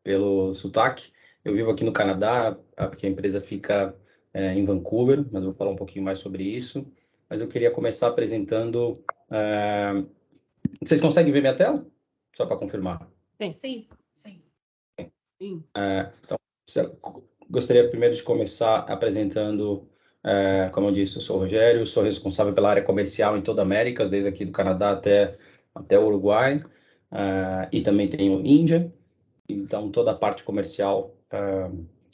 pelo sotaque. Eu vivo aqui no Canadá, porque a empresa fica em Vancouver, mas eu vou falar um pouquinho mais sobre isso. Mas eu queria começar apresentando... Vocês conseguem ver minha tela? Só para confirmar. Sim. Sim. Então, gostaria primeiro de começar apresentando, como eu disse, eu sou o Rogério, sou responsável pela área comercial em toda a América, desde aqui do Canadá até o Uruguai, e também tenho Índia, então toda a parte comercial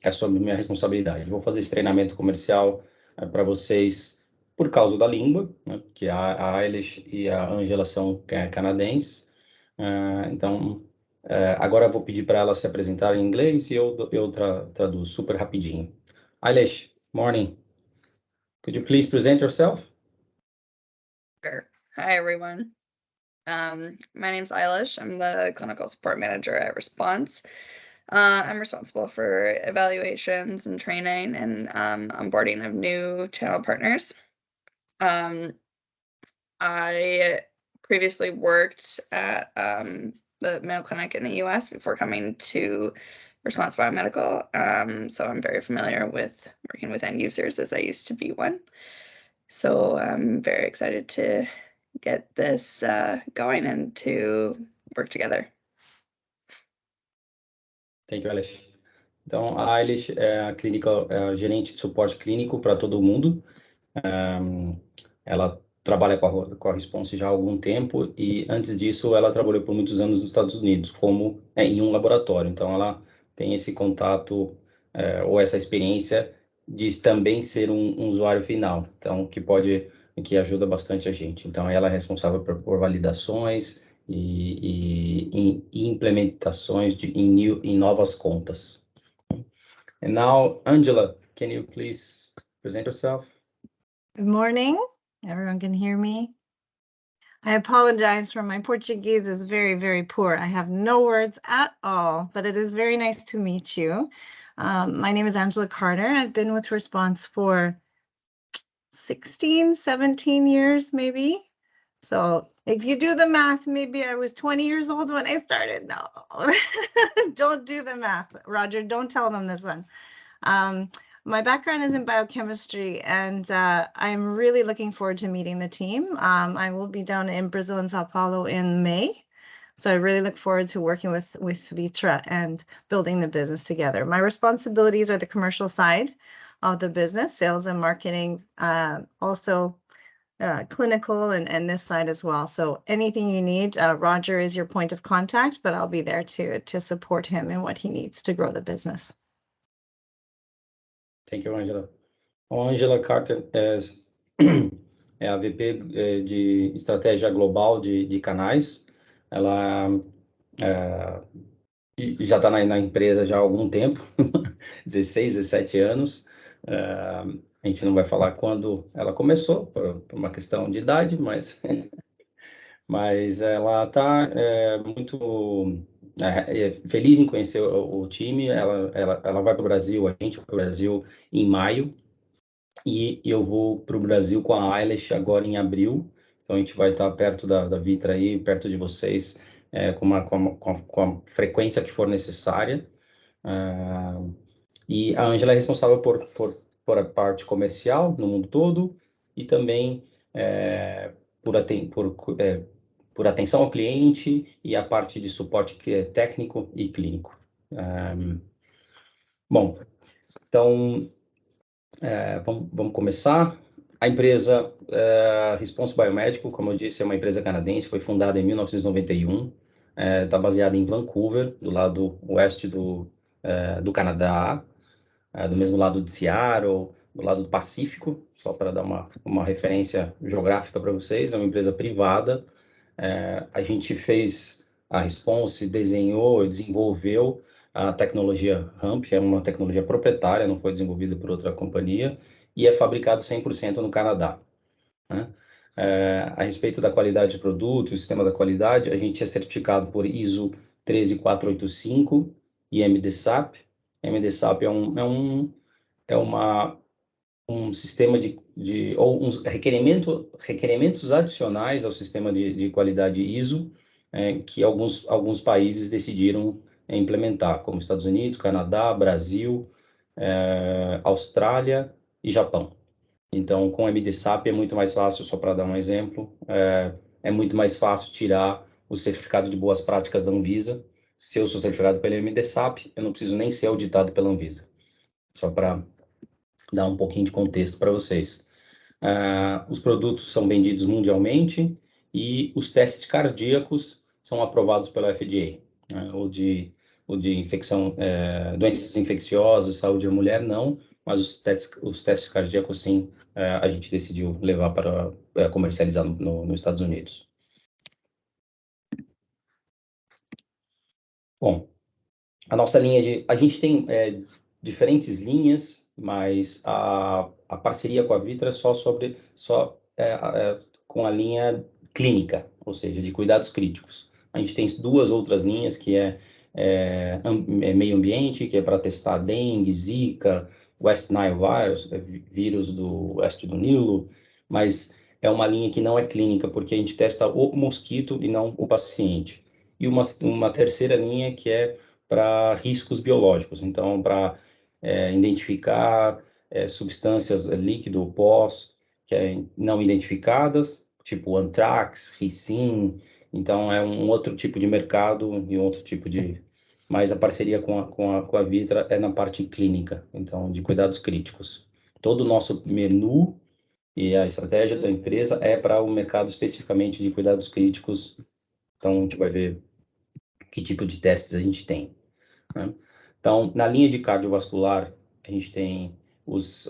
é sobre minha responsabilidade. Vou fazer esse treinamento comercial para vocês por causa da língua, né, que a Eilish e a Angela são canadenses, então... agora eu vou pedir para ela se apresentar em inglês e eu traduzo super rapidinho. Eilish, morning. Could you please present yourself? Sure. Hi, everyone. My name's Eilish. I'm the clinical support manager at Response. I'm responsible for evaluations and training and onboarding of new channel partners. I previously worked at the Mayo Clinic in the US before coming to Response Biomedical. So I'm very familiar with working with end users as I used to be one. So I'm very excited to get this going and to work together. Thank you, Eilish. Então, a Eilish é a gerente de suporte clínico para todo mundo. Ela trabalha com a Response já há algum tempo e, antes disso, ela trabalhou por muitos anos nos Estados Unidos, como em um laboratório. Então, ela tem esse contato ou essa experiência de também ser um usuário final, então, que ajuda bastante a gente. Então, ela é responsável por validações e implementações em novas contas. And now, Angela, can you please present yourself? Good morning. Everyone can hear me. I apologize for my Portuguese is very, very poor. I have no words at all, but it is very nice to meet you. My name is Angela Carter. I've been with Response for 16, 17 years, maybe. So if you do the math, maybe I was 20 years old when I started. No, don't do the math. Roger, don't tell them this one. My background is in biochemistry, and I'm really looking forward to meeting the team. I will be down in Brazil and Sao Paulo in May. So I really look forward to working with Vitra and building the business together. My responsibilities are the commercial side of the business, sales and marketing, also clinical and this side as well. So anything you need, Roger is your point of contact, but I'll be there to support him in what he needs to grow the business. Thank you, Angela. A Angela Carter é a VP de estratégia global de canais. Ela já está na empresa já há algum tempo, 16, 17 anos. A gente não vai falar quando ela começou, por uma questão de idade, mas ela está muito feliz em conhecer o time. Ela vai para o Brasil, a gente vai para o Brasil em maio, e eu vou para o Brasil com a Eilish agora em abril. Então a gente vai estar perto da Vitra aí, perto de vocês, com a frequência que for necessária. E a Angela é responsável por a parte comercial no mundo todo e também por atenção ao cliente e a parte de suporte que é técnico e clínico. Bom, então vamos começar. A empresa Response Biomedical, como eu disse, é uma empresa canadense, foi fundada em 1991, está baseada em Vancouver, do lado oeste do Canadá, do mesmo lado de Seattle, do lado do Pacífico, só para dar uma referência geográfica para vocês. É uma empresa privada. A gente fez a Response, desenhou, desenvolveu a tecnologia RAMP, é uma tecnologia proprietária, não foi desenvolvida por outra companhia, e é fabricado 100% no Canadá, né? A respeito da qualidade de produto, o sistema da qualidade, a gente é certificado por ISO 13485 e MDSAP. MDSAP é um sistema ou uns requerimentos adicionais ao sistema de qualidade ISO, que alguns países decidiram implementar, como Estados Unidos, Canadá, Brasil, Austrália e Japão. Então, com MDSAP é muito mais fácil, só para dar um exemplo, é muito mais fácil tirar o certificado de boas práticas da Anvisa. Se eu sou certificado pela MDSAP, eu não preciso nem ser auditado pela Anvisa. Só para dar um pouquinho de contexto para vocês. Os produtos são vendidos mundialmente e os testes cardíacos são aprovados pela FDA, né? O de infecção, doenças infecciosas, saúde da mulher, não, mas os testes cardíacos, sim, a gente decidiu levar para comercializar nos Estados Unidos. Bom, a nossa linha a gente tem diferentes linhas, mas a parceria com a Vitra é só com a linha clínica, ou seja, de cuidados críticos. A gente tem duas outras linhas, que meio ambiente, que é para testar dengue, zika, West Nile virus, vírus do oeste do Nilo, mas é uma linha que não é clínica, porque a gente testa o mosquito e não o paciente. E uma terceira linha que é para riscos biológicos, então para identificar substâncias líquido ou pós que não identificadas, tipo anthrax, ricin, então é um outro tipo de mercado e outro tipo de... Mas a parceria com a Vitra é na parte clínica, então de cuidados críticos. Todo o nosso menu e a estratégia da empresa é para o mercado especificamente de cuidados críticos, então a gente vai ver que tipo de testes a gente tem, né? Então, na linha de cardiovascular, a gente tem os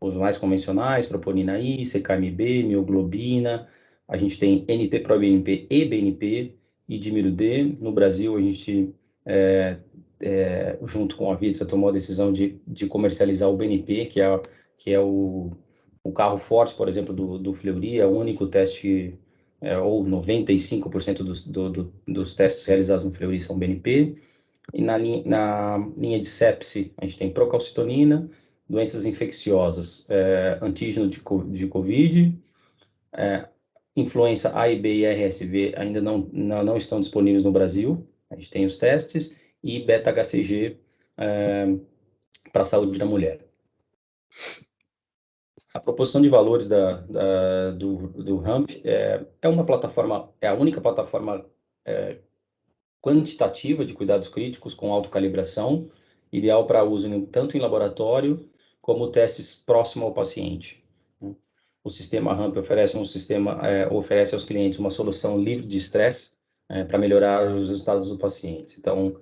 mais convencionais, troponina I, CKMB, mioglobina, a gente tem NT-proBNP e BNP, e dímero D. No Brasil, a gente, junto com a Vitra, tomou a decisão de comercializar o BNP, que é o carro forte, por exemplo, do Fleury, é o único teste, ou 95% dos testes realizados no Fleury são BNP. E na linha de sepse, a gente tem procalcitonina, doenças infecciosas, antígeno de COVID, influenza A e B e RSV ainda não estão disponíveis no Brasil, a gente tem os testes, e beta-HCG para a saúde da mulher. A proposição de valores do RAMP é uma plataforma, é a única plataforma quantitativa de cuidados críticos com autocalibração, ideal para uso tanto em laboratório como testes próximo ao paciente. O sistema RAMP oferece aos clientes uma solução livre de estresse para melhorar os resultados do paciente. Então,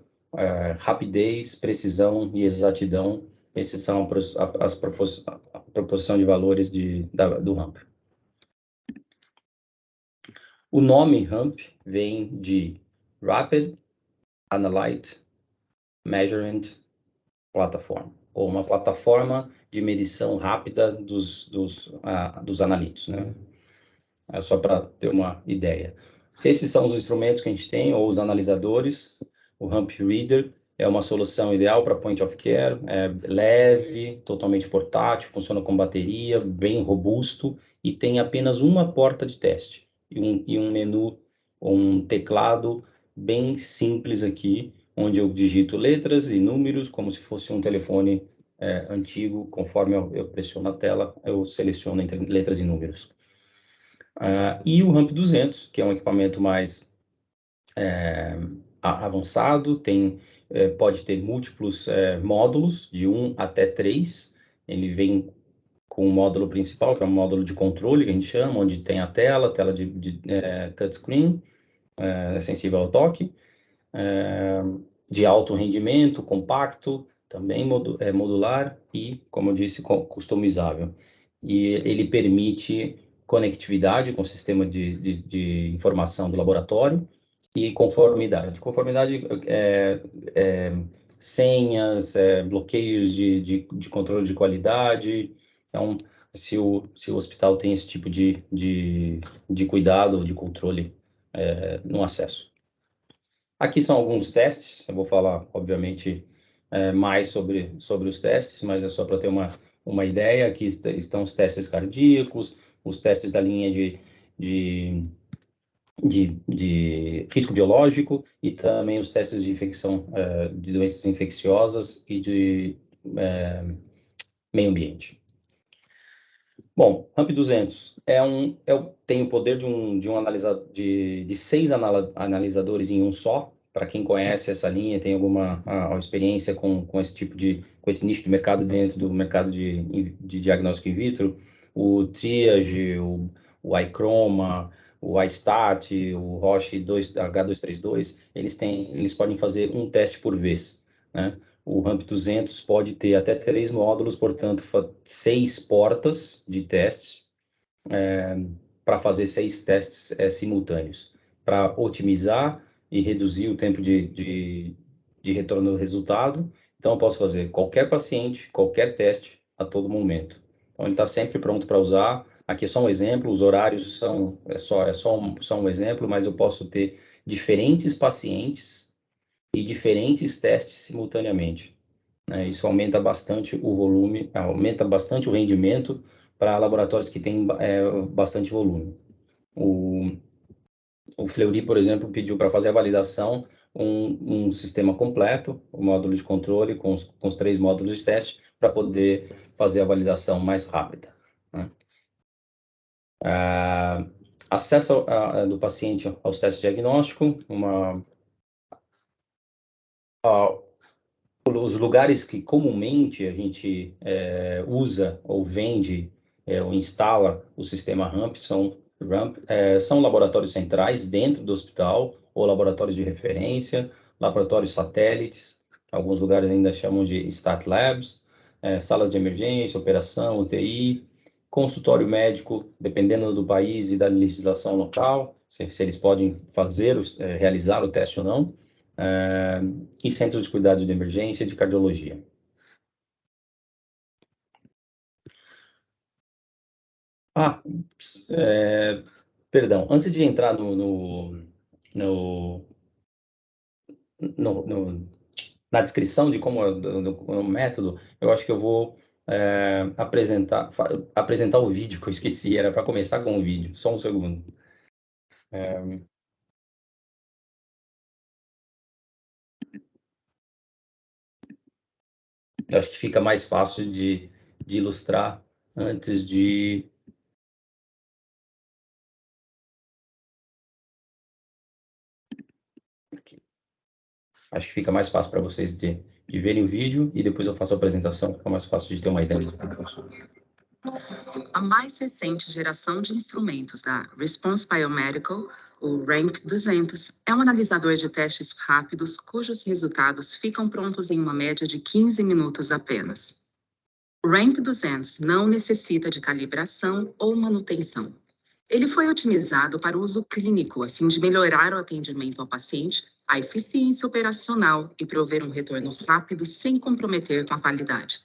rapidez, precisão e exatidão, esses são a proposição de valores do RAMP. O nome RAMP vem de Rapid Analyte Measurement Platform, ou uma plataforma de medição rápida dos analitos, né? É só para ter uma ideia. Esses são os instrumentos que a gente tem, ou os analisadores. O RAMP Reader é uma solução ideal para point of care, é leve, totalmente portátil, funciona com bateria, bem robusto, e tem apenas uma porta de teste, e um menu, um teclado bem simples aqui, onde eu digito letras e números, como se fosse um telefone antigo. Conforme eu pressiono a tela, eu seleciono entre letras e números. E o RAMP 200, que é um equipamento mais avançado, pode ter múltiplos módulos, de 1 até 3. Ele vem com o módulo principal, que é um módulo de controle, que a gente chama, onde tem a tela de touchscreen, sensível ao toque, de alto rendimento, compacto, também modular e, como eu disse, customizável. E ele permite conectividade com o sistema de informação do laboratório e conformidade. Conformidade senhas, bloqueios de controle de qualidade. Então, se o hospital tem esse tipo de cuidado, de controle no acesso. Aqui são alguns testes, eu vou falar, obviamente, mais sobre os testes, mas é só para ter uma ideia. Aqui estão os testes cardíacos, os testes da linha de risco biológico e também os testes de infecção, de doenças infecciosas e de meio ambiente. Bom, RAMP 200 tem o poder de 6 analisadores em um só. Para quem conhece essa linha, tem alguma experiência com esse nicho de mercado dentro do mercado de diagnóstico in vitro, o Triage, o iChroma, o iStat, o Roche H232, eles podem fazer um teste por vez, né? O RAMP 200 pode ter até 3 módulos, portanto, 6 portas de testes para fazer 6 testes simultâneos, para otimizar e reduzir o tempo de retorno do resultado. Então, eu posso fazer qualquer paciente, qualquer teste, a todo momento. Então, ele está sempre pronto para usar. Aqui é só um exemplo, os horários são só um exemplo, mas eu posso ter diferentes pacientes e diferentes testes simultaneamente. Isso aumenta bastante o volume, aumenta bastante o rendimento para laboratórios que têm bastante volume. O Fleury, por exemplo, pediu para fazer a validação um sistema completo, o módulo de controle com os 3 módulos de teste, para poder fazer a validação mais rápida, né? Acesso do paciente aos testes diagnósticos, os lugares que comumente a gente usa ou vende ou instala o sistema RAMP são laboratórios centrais dentro do hospital ou laboratórios de referência, laboratórios satélites, alguns lugares ainda chamam de Stat Labs, salas de emergência, operação, UTI, consultório médico, dependendo do país e da legislação local, se eles podem realizar o teste ou não, e centros de cuidados de emergência e de cardiologia. Perdão, antes de entrar na descrição de como do método, eu acho que eu vou apresentar o vídeo que eu esqueci, era para começar com o vídeo, só um segundo. Eu acho que fica mais fácil de ilustrar antes de... Aqui. Acho que fica mais fácil para vocês de verem o vídeo e depois eu faço a apresentação, fica mais fácil de ter uma ideia do curso. A mais recente geração de instrumentos da Response Biomedical, o RAMP 200, é um analisador de testes rápidos cujos resultados ficam prontos em uma média de 15 minutos apenas. O RAMP 200 não necessita de calibração ou manutenção. Ele foi otimizado para uso clínico a fim de melhorar o atendimento ao paciente, a eficiência operacional e prover um retorno rápido sem comprometer com a qualidade.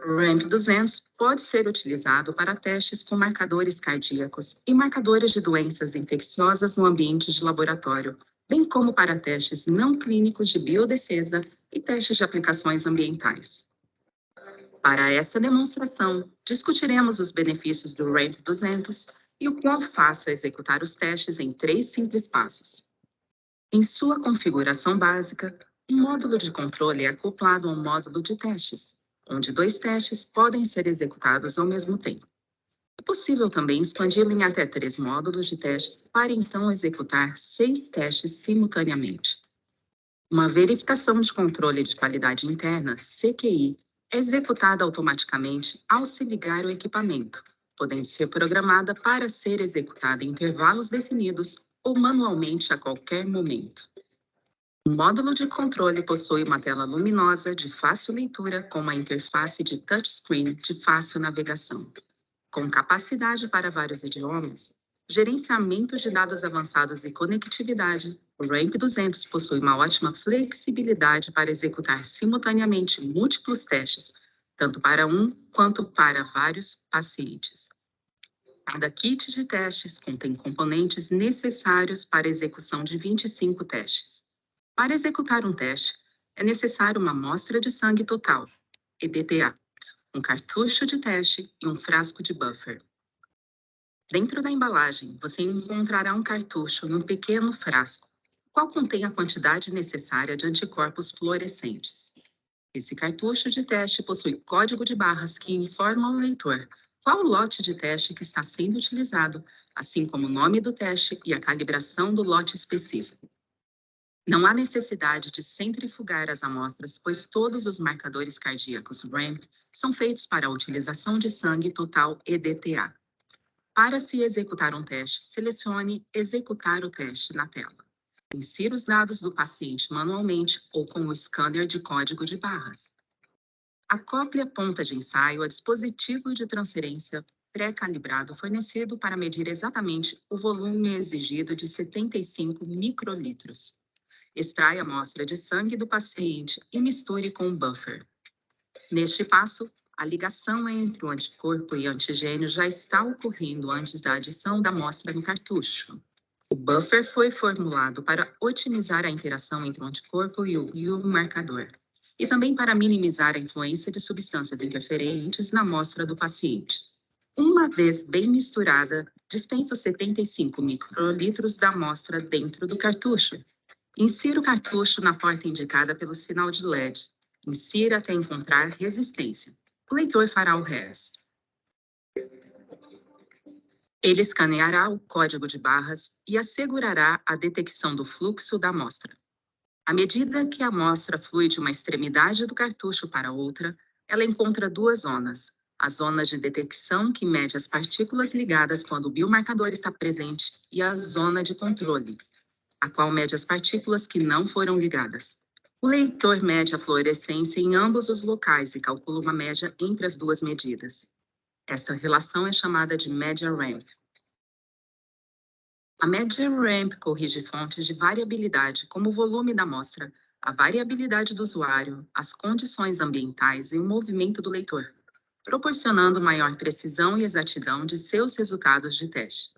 O RAMP 200 pode ser utilizado para testes com marcadores cardíacos e marcadores de doenças infecciosas no ambiente de laboratório, bem como para testes não clínicos de biodefesa e testes de aplicações ambientais. Para esta demonstração, discutiremos os benefícios do RAMP 200 e o quão fácil é executar os testes em 3 simples passos. Em sua configuração básica, um módulo de controle é acoplado a um módulo de testes, onde 2 testes podem ser executados ao mesmo tempo. É possível também expandi-lo em até 3 módulos de teste para então executar 6 testes simultaneamente. Uma verificação de controle de qualidade interna, CQI, é executada automaticamente ao se ligar o equipamento, podendo ser programada para ser executada em intervalos definidos ou manualmente a qualquer momento. O módulo de controle possui uma tela luminosa de fácil leitura com uma interface de touchscreen de fácil navegação. Com capacidade para vários idiomas, gerenciamento de dados avançados e conectividade, o RAMP 200 possui uma ótima flexibilidade para executar simultaneamente múltiplos testes, tanto para um quanto para vários pacientes. Cada kit de testes contém componentes necessários para a execução de 25 testes. Para executar um teste, é necessário uma amostra de sangue total, EDTA, um cartucho de teste e um frasco de buffer. Dentro da embalagem, você encontrará um cartucho num pequeno frasco, o qual contém a quantidade necessária de anticorpos fluorescentes. Esse cartucho de teste possui código de barras que informa ao leitor qual lote de teste que está sendo utilizado, assim como o nome do teste e a calibração do lote específico. Não há necessidade de centrifugar as amostras, pois todos os marcadores cardíacos RAMP são feitos para a utilização de sangue total EDTA. Para se executar um teste, selecione Executar o teste na tela. Insira os dados do paciente manualmente ou com o scanner de código de barras. Acople a ponta de ensaio a dispositivo de transferência pré-calibrado fornecido para medir exatamente o volume exigido de 75 microlitros. Extraia a amostra de sangue do paciente e misture com o buffer. Neste passo, a ligação entre o anticorpo e antigênio já está ocorrendo antes da adição da amostra no cartucho. O buffer foi formulado para otimizar a interação entre o anticorpo e o marcador, e também para minimizar a influência de substâncias interferentes na amostra do paciente. Uma vez bem misturada, dispense os 75 microlitros da amostra dentro do cartucho. Insira o cartucho na porta indicada pelo sinal de LED. Insira até encontrar resistência. O leitor fará o resto. Ele escaneará o código de barras e assegurará a detecção do fluxo da amostra. À medida que a amostra flui de uma extremidade do cartucho para outra, ela encontra duas zonas. A zona de detecção, que mede as partículas ligadas quando o biomarcador está presente, e a zona de controle, a qual mede as partículas que não foram ligadas. O leitor mede a fluorescência em ambos os locais e calcula uma média entre as duas medidas. Esta relação é chamada de média RAMP. A média RAMP corrige fontes de variabilidade, como o volume da amostra, a variabilidade do usuário, as condições ambientais e o movimento do leitor, proporcionando maior precisão e exatidão de seus resultados de teste.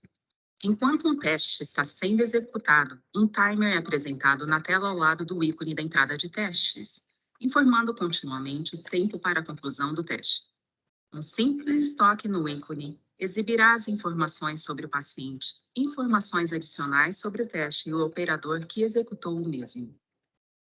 Enquanto um teste está sendo executado, um timer é apresentado na tela ao lado do ícone da entrada de testes, informando continuamente o tempo para a conclusão do teste. Um simples toque no ícone exibirá as informações sobre o paciente, informações adicionais sobre o teste e o operador que executou o mesmo.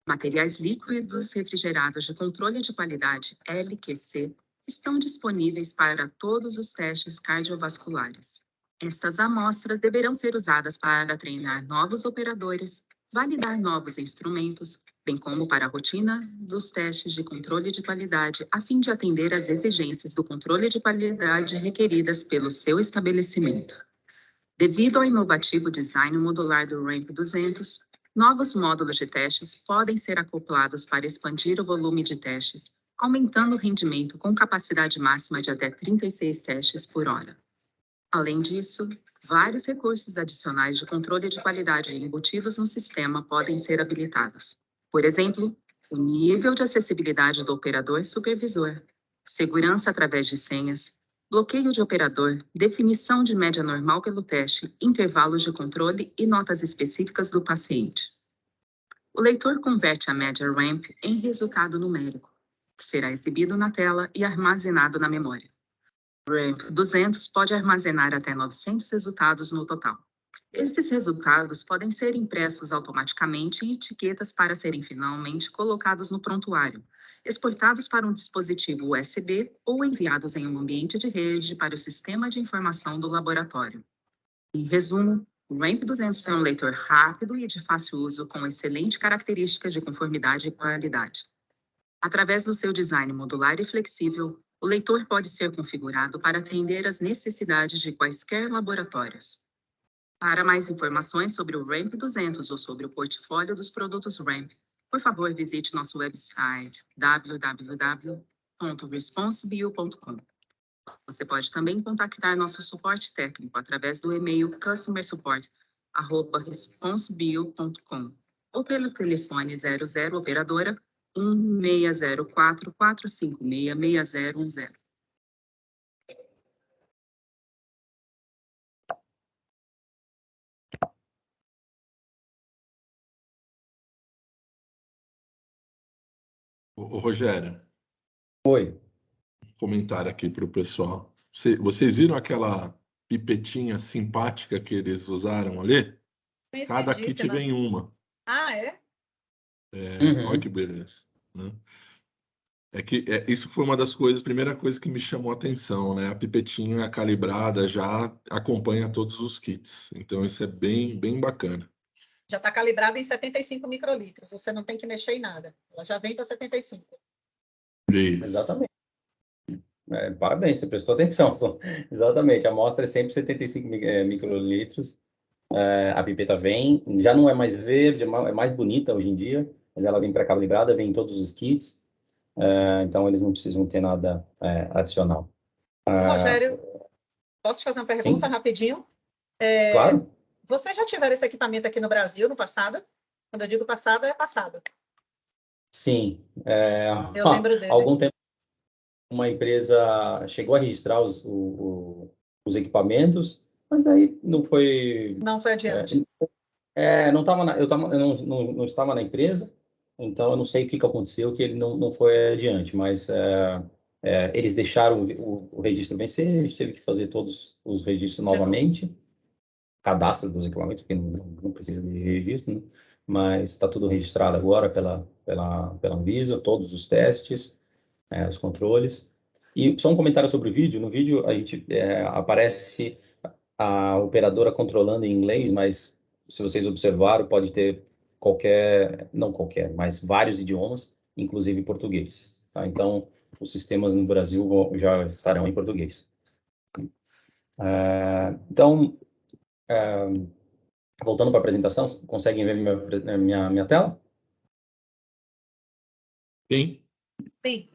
Materiais líquidos refrigerados de controle de qualidade, LQC, estão disponíveis para todos os testes cardiovasculares. Estas amostras deverão ser usadas para treinar novos operadores, validar novos instrumentos, bem como para a rotina dos testes de controle de qualidade, a fim de atender às exigências do controle de qualidade requeridas pelo seu estabelecimento. Devido ao inovativo design modular do RAMP 200, novos módulos de testes podem ser acoplados para expandir o volume de testes, aumentando o rendimento com capacidade máxima de até 36 testes por hora. Além disso, vários recursos adicionais de controle de qualidade embutidos no sistema podem ser habilitados. Por exemplo, o nível de acessibilidade do operador supervisor, segurança através de senhas, bloqueio de operador, definição de média normal pelo teste, intervalos de controle e notas específicas do paciente. O leitor converte a média RAMP em resultado numérico, que será exibido na tela e armazenado na memória. O RAMP 200 pode armazenar até 900 resultados no total. Esses resultados podem ser impressos automaticamente em etiquetas para serem finalmente colocados no prontuário, exportados para um dispositivo USB ou enviados em um ambiente de rede para o sistema de informação do laboratório. Em resumo, o RAMP 200 é um leitor rápido e de fácil uso com excelentes características de conformidade e qualidade. Através do seu design modular e flexível, o leitor pode ser configurado para atender às necessidades de quaisquer laboratórios. Para mais informações sobre o RAMP 200 ou sobre o portfólio dos produtos RAMP, por favor, visite nosso website www.responsebio.com. Você pode também contactar nosso suporte técnico através do e-mail customersupport@responsebio.com ou pelo telefone 00 operadora 1604 456 6010. Ô, Rogério, Oi. comentário aqui para o pessoal. Vocês viram aquela pipetinha simpática que eles usaram ali, cada kit Conhecidíssima. vem uma. Ah, é? Olha que beleza, né? Isso foi uma das coisas, primeira coisa que me chamou a atenção, né? A pipetinha calibrada já acompanha todos os kits. Então, isso é bem, bem bacana. Já está calibrada em 75 microlitros. Você não tem que mexer em nada. Ela já vem para 75. Isso. Exatamente. Parabéns, você prestou atenção. Exatamente, a amostra é sempre 75 microlitros. A pipeta vem, já não é mais verde, é mais bonita hoje em dia, mas ela vem pré-calibrada, vem em todos os kits, então eles não precisam ter nada adicional. Rogério, posso te fazer uma pergunta Sim. rapidinho? Claro. Vocês já tiveram esse equipamento aqui no Brasil no passado? Quando eu digo passado, é passado. Sim. Eu lembro dele. Há algum tempo, uma empresa chegou a registrar os equipamentos, mas daí não foi... Não foi adiante. não estava eu não estava na empresa, então eu não sei o que aconteceu, que ele não foi adiante, mas eles deixaram o registro vencer, a gente teve que fazer todos os registros novamente, cadastro dos equipamentos, porque não precisa de registro, né? Mas está tudo registrado agora pela Anvisa, todos os testes, os controles. E só um comentário sobre o vídeo. No vídeo a gente aparece a operadora controlando em inglês, mas se vocês observaram, pode ter não qualquer, mas vários idiomas, inclusive português. Tá? Então, os sistemas no Brasil já estarão em português. Então, voltando para a apresentação, conseguem ver minha tela? Sim. Sim.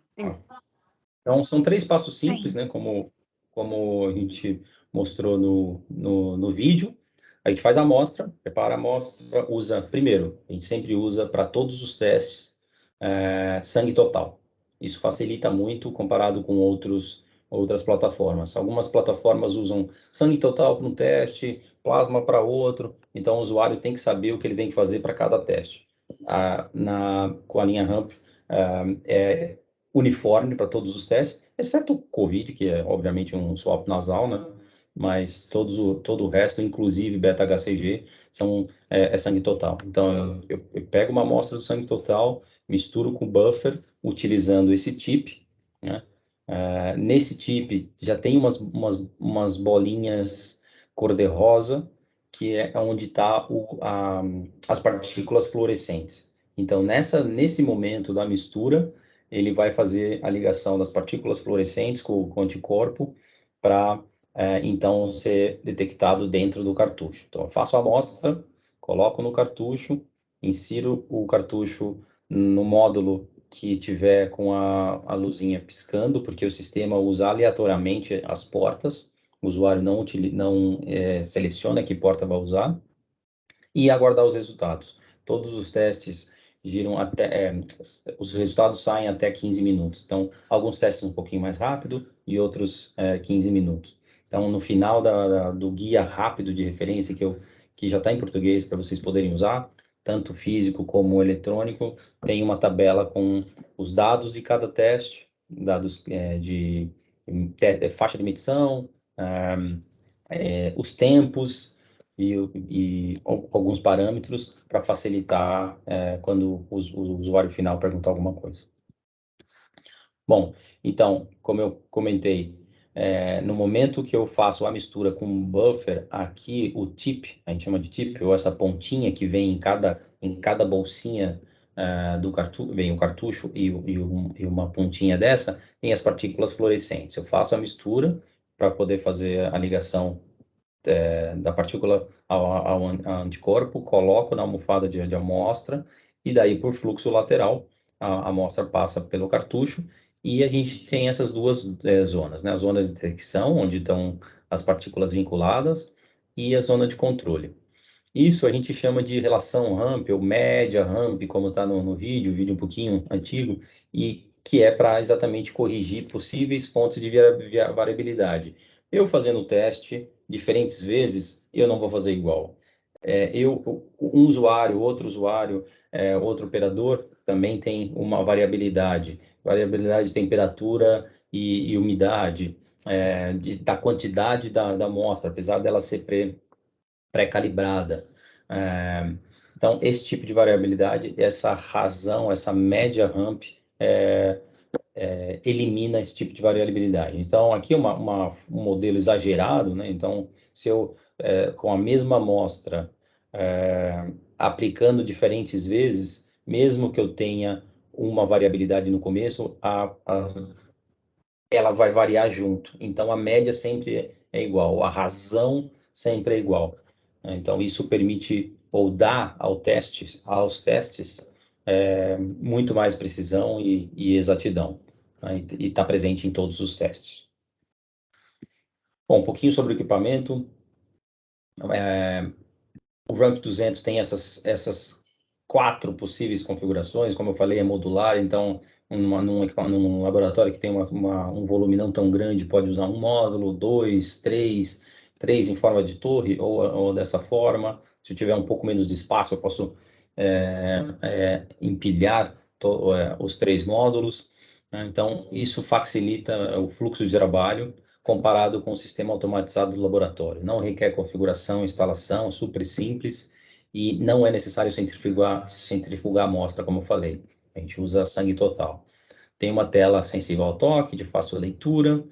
Então, são 3 passos Sim. simples, né? Como a gente mostrou no vídeo. A gente faz a amostra, prepara a amostra, primeiro, a gente sempre usa para todos os testes sangue total. Isso facilita muito comparado com outras plataformas. Algumas plataformas usam sangue total para um teste, plasma para outro, então o usuário tem que saber o que ele tem que fazer para cada teste. Com a linha Ramp, é uniforme para todos os testes, exceto o COVID, que é obviamente um swab nasal, né? Mas todo o resto, inclusive beta-HCG, é sangue total. Então, eu pego uma amostra do sangue total, misturo com buffer, utilizando esse tip, né? Nesse tip já tem umas bolinhas cor-de-rosa, que é onde está as partículas fluorescentes. Então, nesse momento da mistura, ele vai fazer a ligação das partículas fluorescentes com o anticorpo para então ser detectado dentro do cartucho. Então, eu faço a amostra, coloco no cartucho, insiro o cartucho no módulo que tiver com a luzinha piscando, porque o sistema usa aleatoriamente as portas, o usuário não seleciona que porta vai usar, e aguardar os resultados. Todos os testes giram os resultados saem até 15 minutos. Então, alguns testes um pouquinho mais rápido e outros 15 minutos. Então, no final do guia rápido de referência, que já está em português para vocês poderem usar, tanto físico como eletrônico, tem uma tabela com os dados de cada teste, dados de faixa de medição, os tempos e alguns parâmetros para facilitar quando o usuário final perguntar alguma coisa. Bom, então, como eu comentei, no momento que eu faço a mistura com um buffer, aqui o tip, a gente chama de tip, ou essa pontinha que vem em cada bolsinha do cartucho, vem um cartucho e uma pontinha dessa, tem as partículas fluorescentes. Eu faço a mistura para poder fazer a ligação da partícula ao anticorpo, coloco na almofada de amostra, e daí por fluxo lateral, a amostra passa pelo cartucho, e a gente tem essas duas zonas, né? A zona de detecção, onde estão as partículas vinculadas, e a zona de controle. Isso a gente chama de relação ramp, ou média ramp, como está no vídeo um pouquinho antigo, e que é para exatamente corrigir possíveis pontos de variabilidade. Eu fazendo o teste diferentes vezes, eu não vou fazer igual. Um usuário, outro operador, também tem uma variabilidade de temperatura e umidade, da quantidade da amostra, apesar dela ser pré-calibrada. Então, esse tipo de variabilidade, essa razão, essa média ramp, elimina esse tipo de variabilidade. Então, aqui é um modelo exagerado, né? Então, se eu, com a mesma amostra, aplicando diferentes vezes, mesmo que eu tenha uma variabilidade no começo, ela vai variar junto. Então, a média sempre é igual, a razão sempre é igual. Então, isso permite, ou dá aos testes, muito mais precisão e exatidão, né? E está presente em todos os testes. Bom, um pouquinho sobre o equipamento. O Ramp 200 tem essas 4 possíveis configurações, como eu falei, é modular, então num laboratório que tem um volume não tão grande, pode usar um módulo, 2, 3 em forma de torre, ou dessa forma. Se eu tiver um pouco menos de espaço, eu posso empilhar os 3 módulos, né? Então, isso facilita o fluxo de trabalho, comparado com o sistema automatizado do laboratório. Não requer configuração, instalação, super simples, e não é necessário centrifugar a amostra, como eu falei. A gente usa sangue total. Tem uma tela sensível ao toque, de fácil leitura,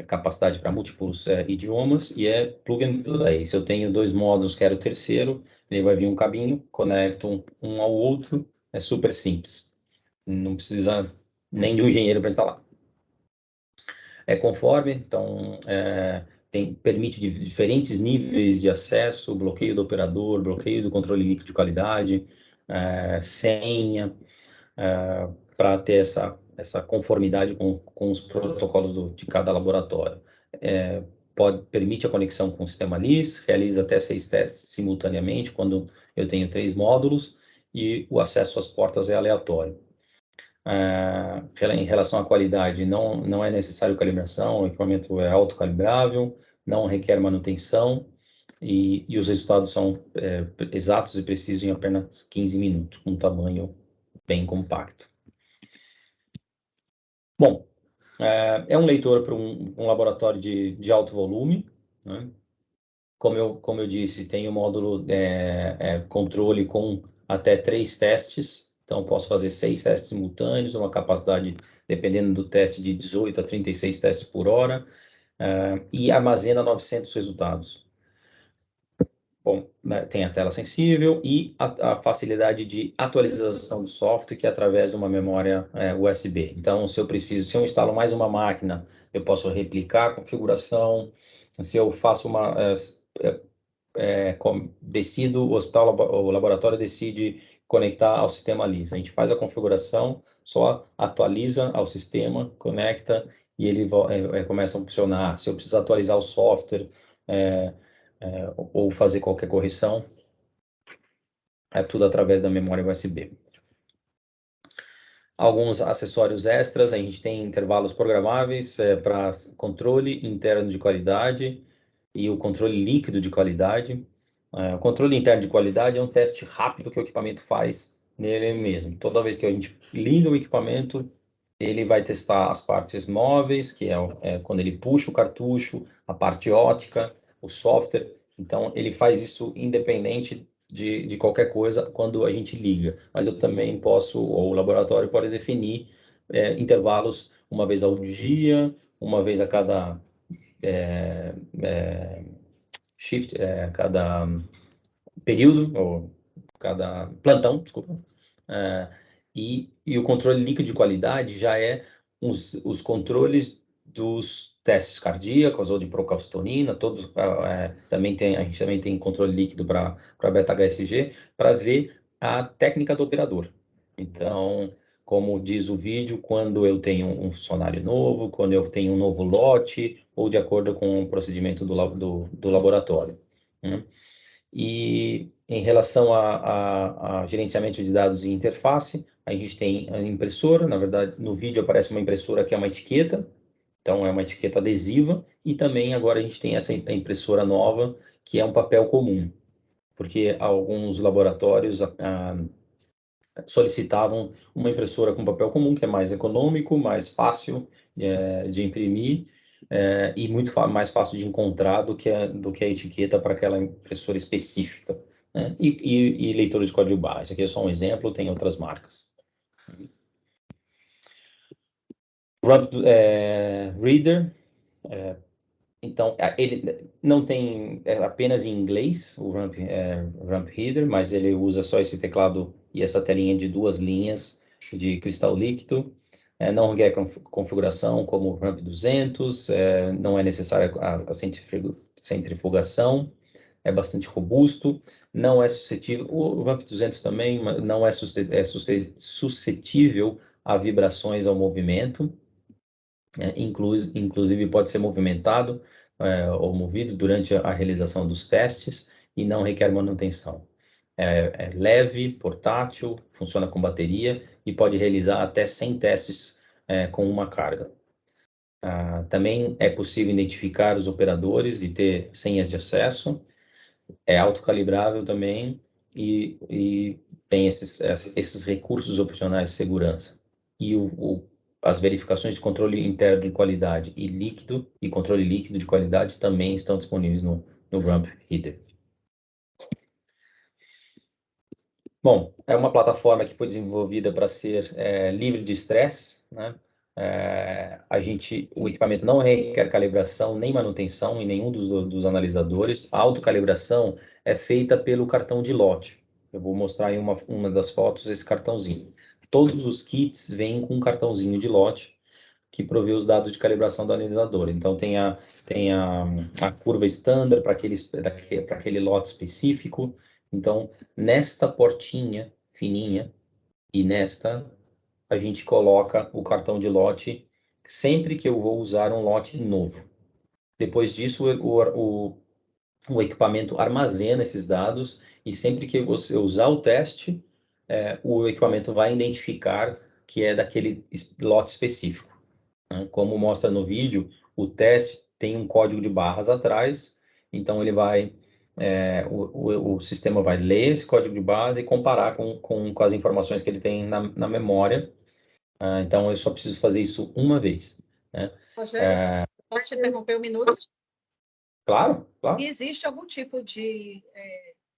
capacidade para múltiplos idiomas, e é plug and play. Se eu tenho 2 módulos, quero o terceiro, ele vai vir um cabinho, conecto um ao outro, é super simples. Não precisa nem de um engenheiro para instalar. É conforme, então permite diferentes níveis de acesso, bloqueio do operador, bloqueio do controle líquido de qualidade, senha, para ter essa conformidade com os protocolos de cada laboratório. Permite a conexão com o sistema LIS, realiza até 6 testes simultaneamente, quando eu tenho 3 módulos, e o acesso às portas é aleatório. Em relação à qualidade, não é necessário calibração, o equipamento é autocalibrável, não requer manutenção, e os resultados são exatos e precisos em apenas 15 minutos, com um tamanho bem compacto. Bom, é um leitor para um laboratório de alto volume, né? Como eu disse, tem o módulo controle com até 3 testes, então posso fazer 6 testes simultâneos, uma capacidade, dependendo do teste, de 18 a 36 testes por hora, e armazena 900 resultados. Bom, tem a tela sensível e a facilidade de atualização do software, que é através de uma memória USB. Então, se eu instalo mais uma máquina, eu posso replicar a configuração. Se eu faço o laboratório decide conectar ao sistema LIS. A gente faz a configuração, só atualiza ao sistema, conecta e ele começa a funcionar. Se eu precisar atualizar o software ou fazer qualquer correção, é tudo através da memória USB. Alguns acessórios extras, a gente tem intervalos programáveis para controle interno de qualidade e o controle líquido de qualidade. O controle interno de qualidade é um teste rápido que o equipamento faz nele mesmo. Toda vez que a gente liga o equipamento, ele vai testar as partes móveis, que é quando ele puxa o cartucho, a parte ótica, o software. Então, ele faz isso independente de qualquer coisa quando a gente liga. Mas eu também posso, ou o laboratório pode definir intervalos uma vez ao dia, uma vez a cada shift, cada período, ou cada plantão, desculpa. E o controle líquido de qualidade já é os controles dos testes cardíacos ou de procalcitonina, todos a gente também tem controle líquido para beta-HSG, para ver a técnica do operador. Então, como diz o vídeo, quando eu tenho um funcionário novo, quando eu tenho um novo lote, ou de acordo com o procedimento do laboratório, né? E em relação a gerenciamento de dados e interface, a gente tem a impressora. Na verdade, no vídeo aparece uma impressora que é uma etiqueta, então é uma etiqueta adesiva, e também agora a gente tem essa impressora nova, que é um papel comum, porque alguns laboratórios solicitavam uma impressora com papel comum, que é mais econômico, mais fácil de imprimir, e muito mais fácil de encontrar do que a etiqueta para aquela impressora específica, né? E leitor de código barra. Esse aqui é só um exemplo, tem outras marcas. Rump Reader, então, ele não tem apenas em inglês o Rump Reader, mas ele usa só esse teclado e essa telinha de 2 linhas de cristal líquido. Não requer configuração como o Rump 200, não é necessária a centrifugação, é bastante robusto, não é suscetível, o Rump 200 também não é suscetível a vibrações ao movimento, inclusive pode ser movimentado ou movido durante a realização dos testes e não requer manutenção. É leve, portátil, funciona com bateria e pode realizar até 100 testes com uma carga. Também é possível identificar os operadores e ter senhas de acesso. É autocalibrável também e tem esses recursos opcionais de segurança. E as verificações de controle interno de qualidade e controle líquido de qualidade também estão disponíveis no Rump Reader. Bom, é uma plataforma que foi desenvolvida para ser livre de estresse, né? O equipamento não requer calibração nem manutenção em nenhum dos analisadores. A autocalibração é feita pelo cartão de lote. Eu vou mostrar em uma das fotos esse cartãozinho. Todos os kits vêm com um cartãozinho de lote que provê os dados de calibração do analisador. Então, tem a curva standard para aquele lote específico. Então, nesta portinha fininha e nesta, a gente coloca o cartão de lote sempre que eu vou usar um lote novo. Depois disso, o equipamento armazena esses dados e sempre que você usar o teste, o equipamento vai identificar que é daquele lote específico. Como mostra no vídeo, o teste tem um código de barras atrás, então ele vai, o sistema vai ler esse código de barras e comparar com as informações que ele tem na memória. Então eu só preciso fazer isso uma vez, né? Rogério, posso te interromper um minuto? Claro, claro. E existe algum tipo de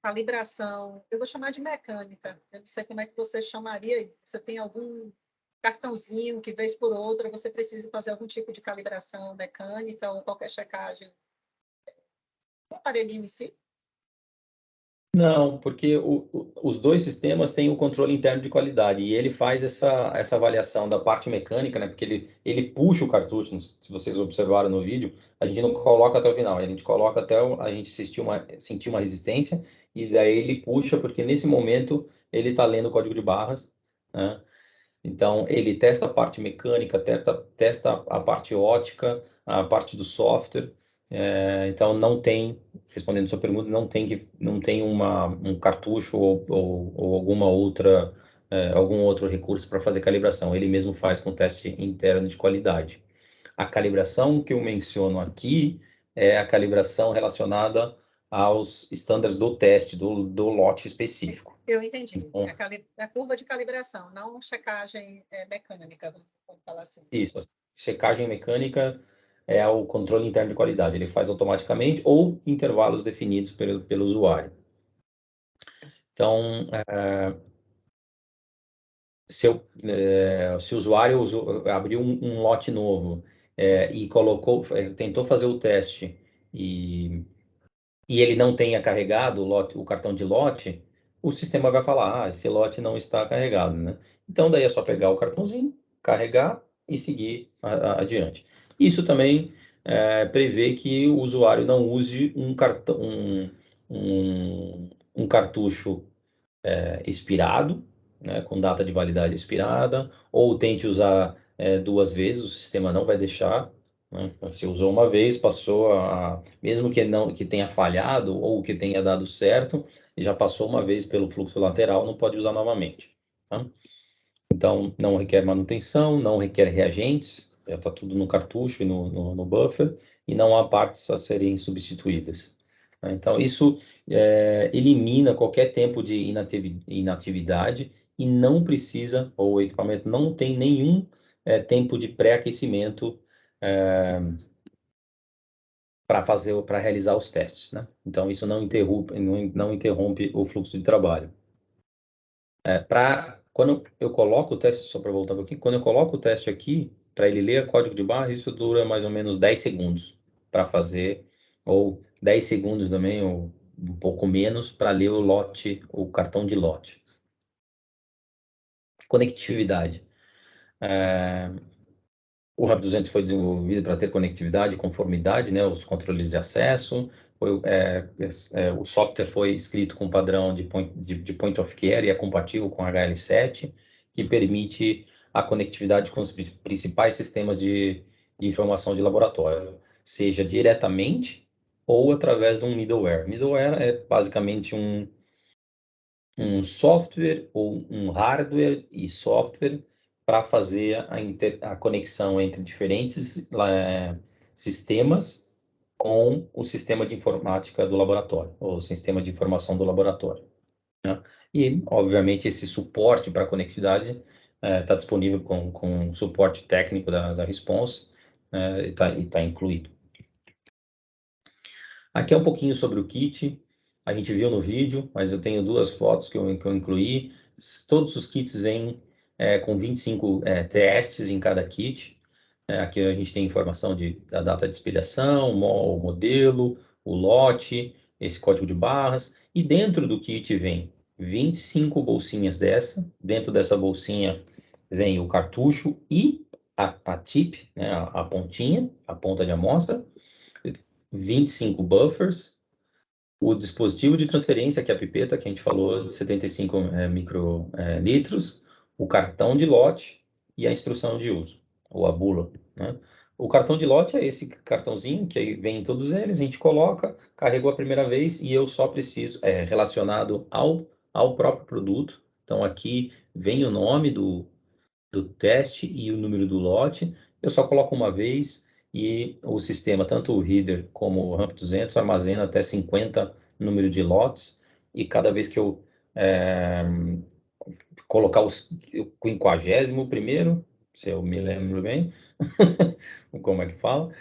calibração, eu vou chamar de mecânica, eu não sei como é que você chamaria, você tem algum cartãozinho que, vez por outra, você precisa fazer algum tipo de calibração mecânica ou qualquer checagem do aparelhinho em si? Não, porque os dois sistemas têm o controle interno de qualidade e ele faz essa avaliação da parte mecânica, né? Porque ele puxa o cartucho, se vocês observaram no vídeo, a gente não coloca até o final, a gente coloca até a gente sentir uma resistência e daí ele puxa, porque nesse momento ele está lendo o código de barras, né? Então, ele testa a parte mecânica, testa a parte ótica, a parte do software. Então, não tem, respondendo a sua pergunta, não tem um cartucho ou alguma outra, algum outro recurso para fazer calibração. Ele mesmo faz com teste interno de qualidade. A calibração que eu menciono aqui é a calibração relacionada aos estándares do teste, do lote específico. Eu entendi. Então, A curva de calibração, não checagem mecânica, vamos falar assim. Isso, a checagem mecânica é o controle interno de qualidade. Ele faz automaticamente ou intervalos definidos pelo usuário. Então, se o usuário abriu um lote novo e tentou fazer o teste e ele não tenha carregado o cartão de lote, o sistema vai falar, esse lote não está carregado, né? Então, daí é só pegar o cartãozinho, carregar e seguir adiante. Isso também prevê que o usuário não use um cartucho expirado, né, com data de validade expirada, ou tente usar 2 vezes, o sistema não vai deixar. Né? Se usou uma vez, passou mesmo que tenha falhado ou que tenha dado certo, já passou uma vez pelo fluxo lateral, não pode usar novamente. Tá? Então, não requer manutenção, não requer reagentes, já está tudo no cartucho e no buffer, e não há partes a serem substituídas. Então, isso elimina qualquer tempo de inatividade e não precisa, ou o equipamento não tem nenhum tempo de pré-aquecimento para realizar os testes, né? Então, isso não interrompe o fluxo de trabalho. Quando eu coloco o teste, só para voltar um pouquinho, quando eu coloco o teste aqui, para ele ler o código de barra, isso dura mais ou menos 10 segundos para fazer, ou 10 segundos também, ou um pouco menos, para ler o lote, o cartão de lote. Conectividade. O RAP 200 foi desenvolvido para ter conectividade e conformidade, né, os controles de acesso. O software foi escrito com padrão de point of care e é compatível com HL7, que permite a conectividade com os principais sistemas de informação de laboratório, seja diretamente ou através de um middleware. Middleware é basicamente um software ou um hardware e software para fazer a conexão entre diferentes sistemas com o sistema de informática do laboratório, ou sistema de informação do laboratório, né? E, obviamente, esse suporte para conectividade está disponível com suporte técnico da Response, e está incluído. Aqui é um pouquinho sobre o kit. A gente viu no vídeo, mas eu tenho 2 fotos que eu incluí. Todos os kits vêm com 25 testes em cada kit. Aqui a gente tem informação da data de expiração, o modelo, o lote, esse código de barras. E dentro do kit vem 25 bolsinhas dessa. Dentro dessa bolsinha vem o cartucho e a tip, né, a pontinha, a ponta de amostra. 25 buffers, o dispositivo de transferência, que é a pipeta, que a gente falou, de 75 microlitros, o cartão de lote e a instrução de uso, ou a bula, né? O cartão de lote é esse cartãozinho, que aí vem todos eles, a gente coloca, carregou a primeira vez e eu só preciso, relacionado ao próprio produto. Então, aqui vem o nome do teste e o número do lote, eu só coloco uma vez e o sistema, tanto o Reader como o RAMP 200, armazena até 50 número de lotes, e cada vez que eu colocar o 51º, se eu me lembro bem, como é que fala,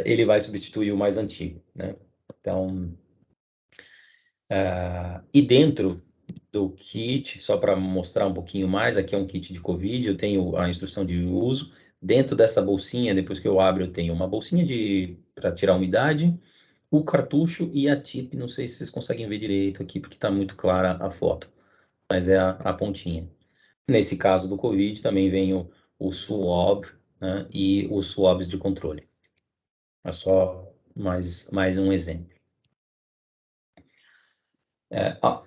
ele vai substituir o mais antigo, né? Então, e dentro do kit, só para mostrar um pouquinho mais, aqui é um kit de COVID, eu tenho a instrução de uso. Dentro dessa bolsinha, depois que eu abro, eu tenho uma bolsinha para tirar a umidade, o cartucho e a tip. Não sei se vocês conseguem ver direito aqui, porque está muito clara a foto, mas é a pontinha. Nesse caso do COVID, também vem o swab, né, e os swabs de controle. É só mais um exemplo.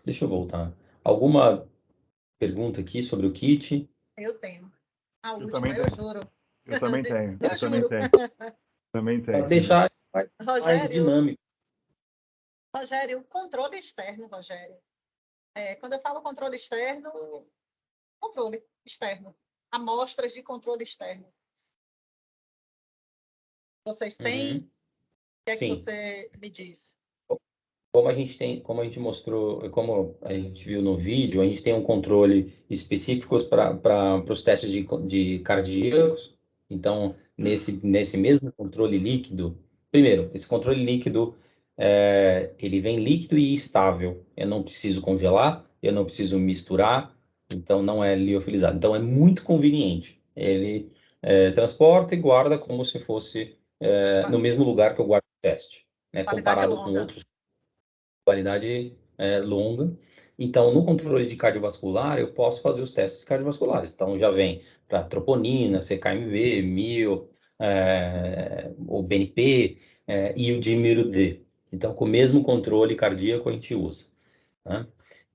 Deixa eu voltar. Alguma pergunta aqui sobre o kit? Eu tenho. A Eu última, também eu tenho. juro. Eu também tenho. Eu juro. Também tenho. Para deixar mais Rogério, dinâmico. Rogério, o controle externo, Rogério. Quando eu falo controle externo, amostras de controle externo. Vocês têm? O que é que você me diz? Como a gente mostrou, como a gente viu no vídeo, a gente tem um controle específico para os testes de cardíacos. Então, nesse mesmo controle líquido, primeiro, esse controle líquido, ele vem líquido e estável. Eu não preciso congelar, eu não preciso misturar, então não é liofilizado. Então, é muito conveniente. Ele transporta e guarda como se fosse no mesmo lugar que eu guardo o teste, né, comparado com outros. Qualidade longa. Então, no controle de cardiovascular, eu posso fazer os testes cardiovasculares. Então, já vem para troponina, CKMV, MIO, o BNP e o dímero-D. Então, com o mesmo controle cardíaco a gente usa, né?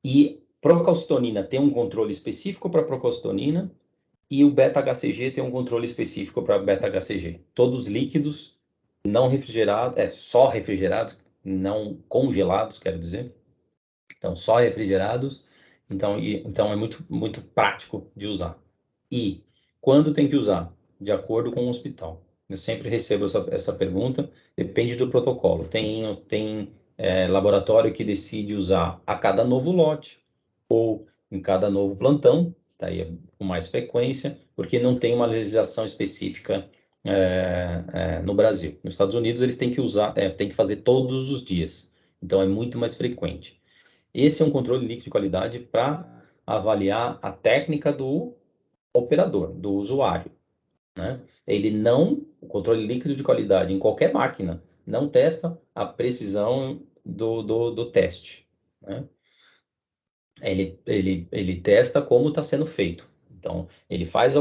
E procalcitonina tem um controle específico para procalcitonina e o beta-HCG tem um controle específico para beta-HCG. Todos líquidos, não refrigerados, só refrigerados, não congelados, quero dizer. Então, só refrigerados. Então é muito, muito prático de usar. E quando tem que usar? De acordo com o hospital. Eu sempre recebo essa pergunta, depende do protocolo. Tem laboratório que decide usar a cada novo lote ou em cada novo plantão, daí com mais frequência, porque não tem uma legislação específica no Brasil. Nos Estados Unidos, eles têm que usar, têm que fazer todos os dias. Então, é muito mais frequente. Esse é um controle líquido de qualidade para avaliar a técnica do operador, do usuário, né? O controle líquido de qualidade em qualquer máquina não testa a precisão do teste, né? Ele testa como está sendo feito. Então, ele faz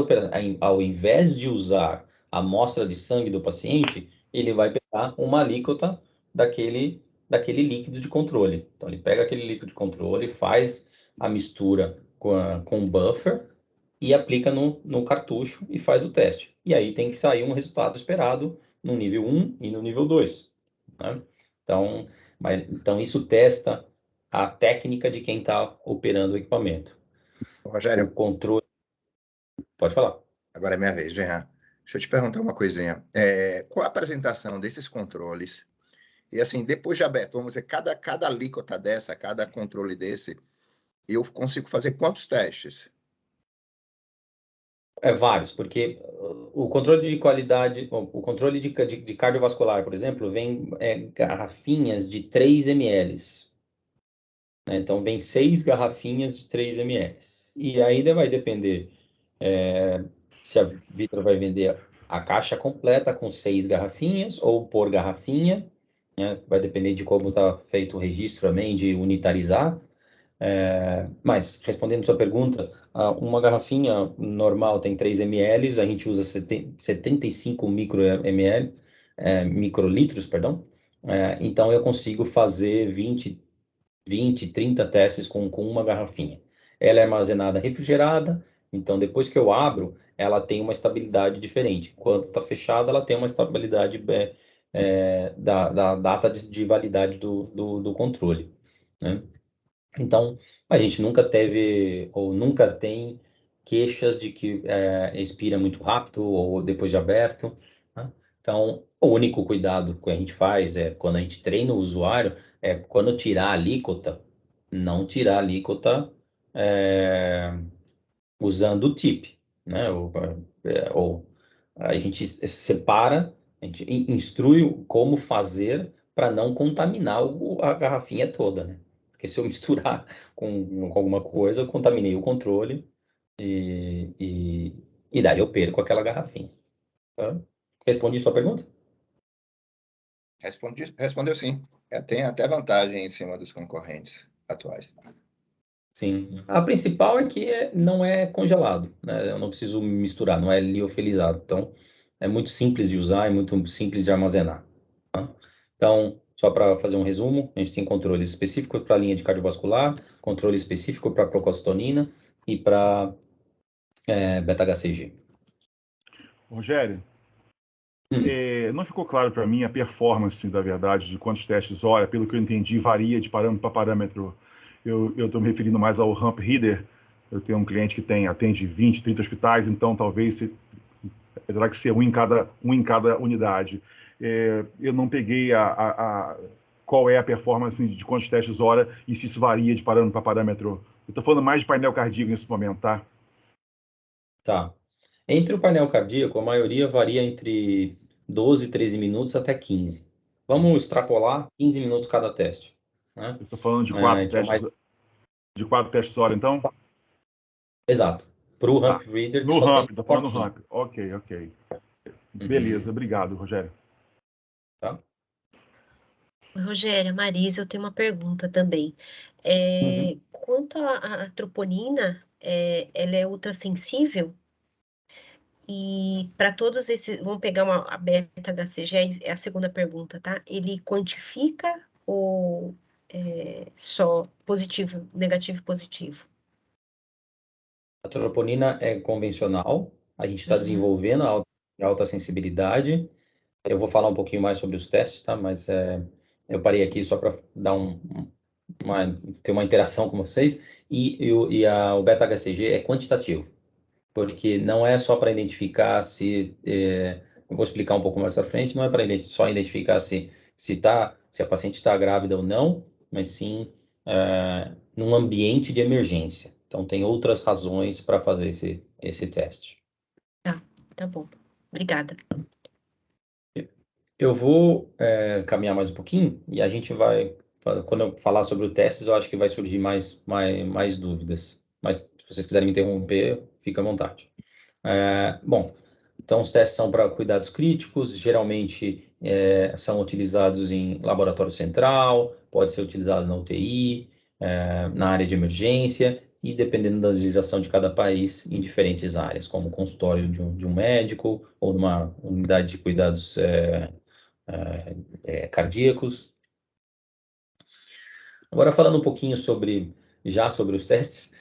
ao invés de usar a amostra de sangue do paciente, ele vai pegar uma alíquota daquele líquido de controle. Então, ele pega aquele líquido de controle, faz a mistura com o buffer e aplica no cartucho e faz o teste. E aí tem que sair um resultado esperado no nível 1 e no nível 2, né? Então, isso testa a técnica de quem está operando o equipamento. Rogério, O controle... Pode falar. agora é minha vez, Jean. Deixa eu te perguntar uma coisinha. Qual a apresentação desses controles? E assim, depois de aberto, vamos dizer, cada alíquota dessa, cada controle desse, eu consigo fazer quantos testes? Vários, porque o controle de qualidade, o controle de cardiovascular, por exemplo, vem garrafinhas de 3 ml. Né? Então, vem 6 garrafinhas de 3 ml. E ainda vai depender se a Vitra vai vender a caixa completa com 6 garrafinhas ou por garrafinha, né? Vai depender de como está feito o registro também, de unitarizar. Mas, respondendo sua pergunta, uma garrafinha normal tem 3 ml, a gente usa 75 microlitros, perdão. Então, eu consigo fazer 20, 30 testes com uma garrafinha. Ela é armazenada refrigerada, então depois que eu abro, ela tem uma estabilidade diferente. Quando está fechada, ela tem uma estabilidade da data de validade do controle, né? Então, a gente nunca teve ou nunca tem queixas de que expira muito rápido ou depois de aberto, né? Então, o único cuidado que a gente faz quando a gente treina o usuário, quando tirar a alíquota, não tirar a alíquota usando o tip, né? Ou a gente separa, a gente instrui como fazer para não contaminar a garrafinha toda, né? Porque se eu misturar com alguma coisa, eu contaminei o controle e daí eu perco aquela garrafinha. Tá? Respondi sua pergunta? Respondeu sim. Tem até vantagem em cima dos concorrentes atuais. Sim. A principal é que não é congelado, né? Eu não preciso misturar, não é liofilizado. Então, é muito simples de usar, é muito simples de armazenar. Tá? Então, só para fazer um resumo, a gente tem controle específico para a linha de cardiovascular, controle específico para procalcitonina e para beta-HCG. Rogério, não ficou claro para mim a performance, da verdade, de quantos testes hora. Pelo que eu entendi, varia de parâmetro para parâmetro. Eu estou me referindo mais ao Ramp Reader. Eu tenho um cliente que atende 20, 30 hospitais, então talvez terá que ser um em cada unidade. Eu não peguei qual é a performance de quantos testes hora e se isso varia de parâmetro para parâmetro. Eu estou falando mais de painel cardíaco nesse momento, tá? Tá. Entre o painel cardíaco, a maioria varia entre 12, 13 minutos até 15. Vamos extrapolar 15 minutos cada teste, né? Eu estou falando de 4 testes, de 4 testes hora, então? Exato. Para o Ramp Tá. Reader, No Ramp, estou falando no Ramp. Ok. Beleza, obrigado, Rogério. Tá? Rogério, Marisa, eu tenho uma pergunta também. Quanto à troponina, ela é ultrassensível? E para todos esses, vamos pegar a beta-HCG, é a segunda pergunta, tá? Ele quantifica ou só positivo, negativo e positivo? A troponina é convencional, a gente está desenvolvendo a alta sensibilidade. Eu vou falar um pouquinho mais sobre os testes, tá? Mas eu parei aqui só para dar ter uma interação com vocês. O beta-HCG é quantitativo, porque não é só para identificar se... eu vou explicar um pouco mais para frente, não é para só identificar se a paciente está grávida ou não, mas sim num ambiente de emergência. Então, tem outras razões para fazer esse teste. Tá bom. Obrigada. Eu vou caminhar mais um pouquinho e a gente vai, quando eu falar sobre o testes, eu acho que vai surgir mais dúvidas. Mas se vocês quiserem me interromper, fica à vontade. Bom, então os testes são para cuidados críticos, geralmente são utilizados em laboratório central, pode ser utilizado na UTI, na área de emergência e dependendo da legislação de cada país, em diferentes áreas, como o consultório de um médico ou numa unidade de cuidados cardíacos. Agora falando um pouquinho sobre os testes,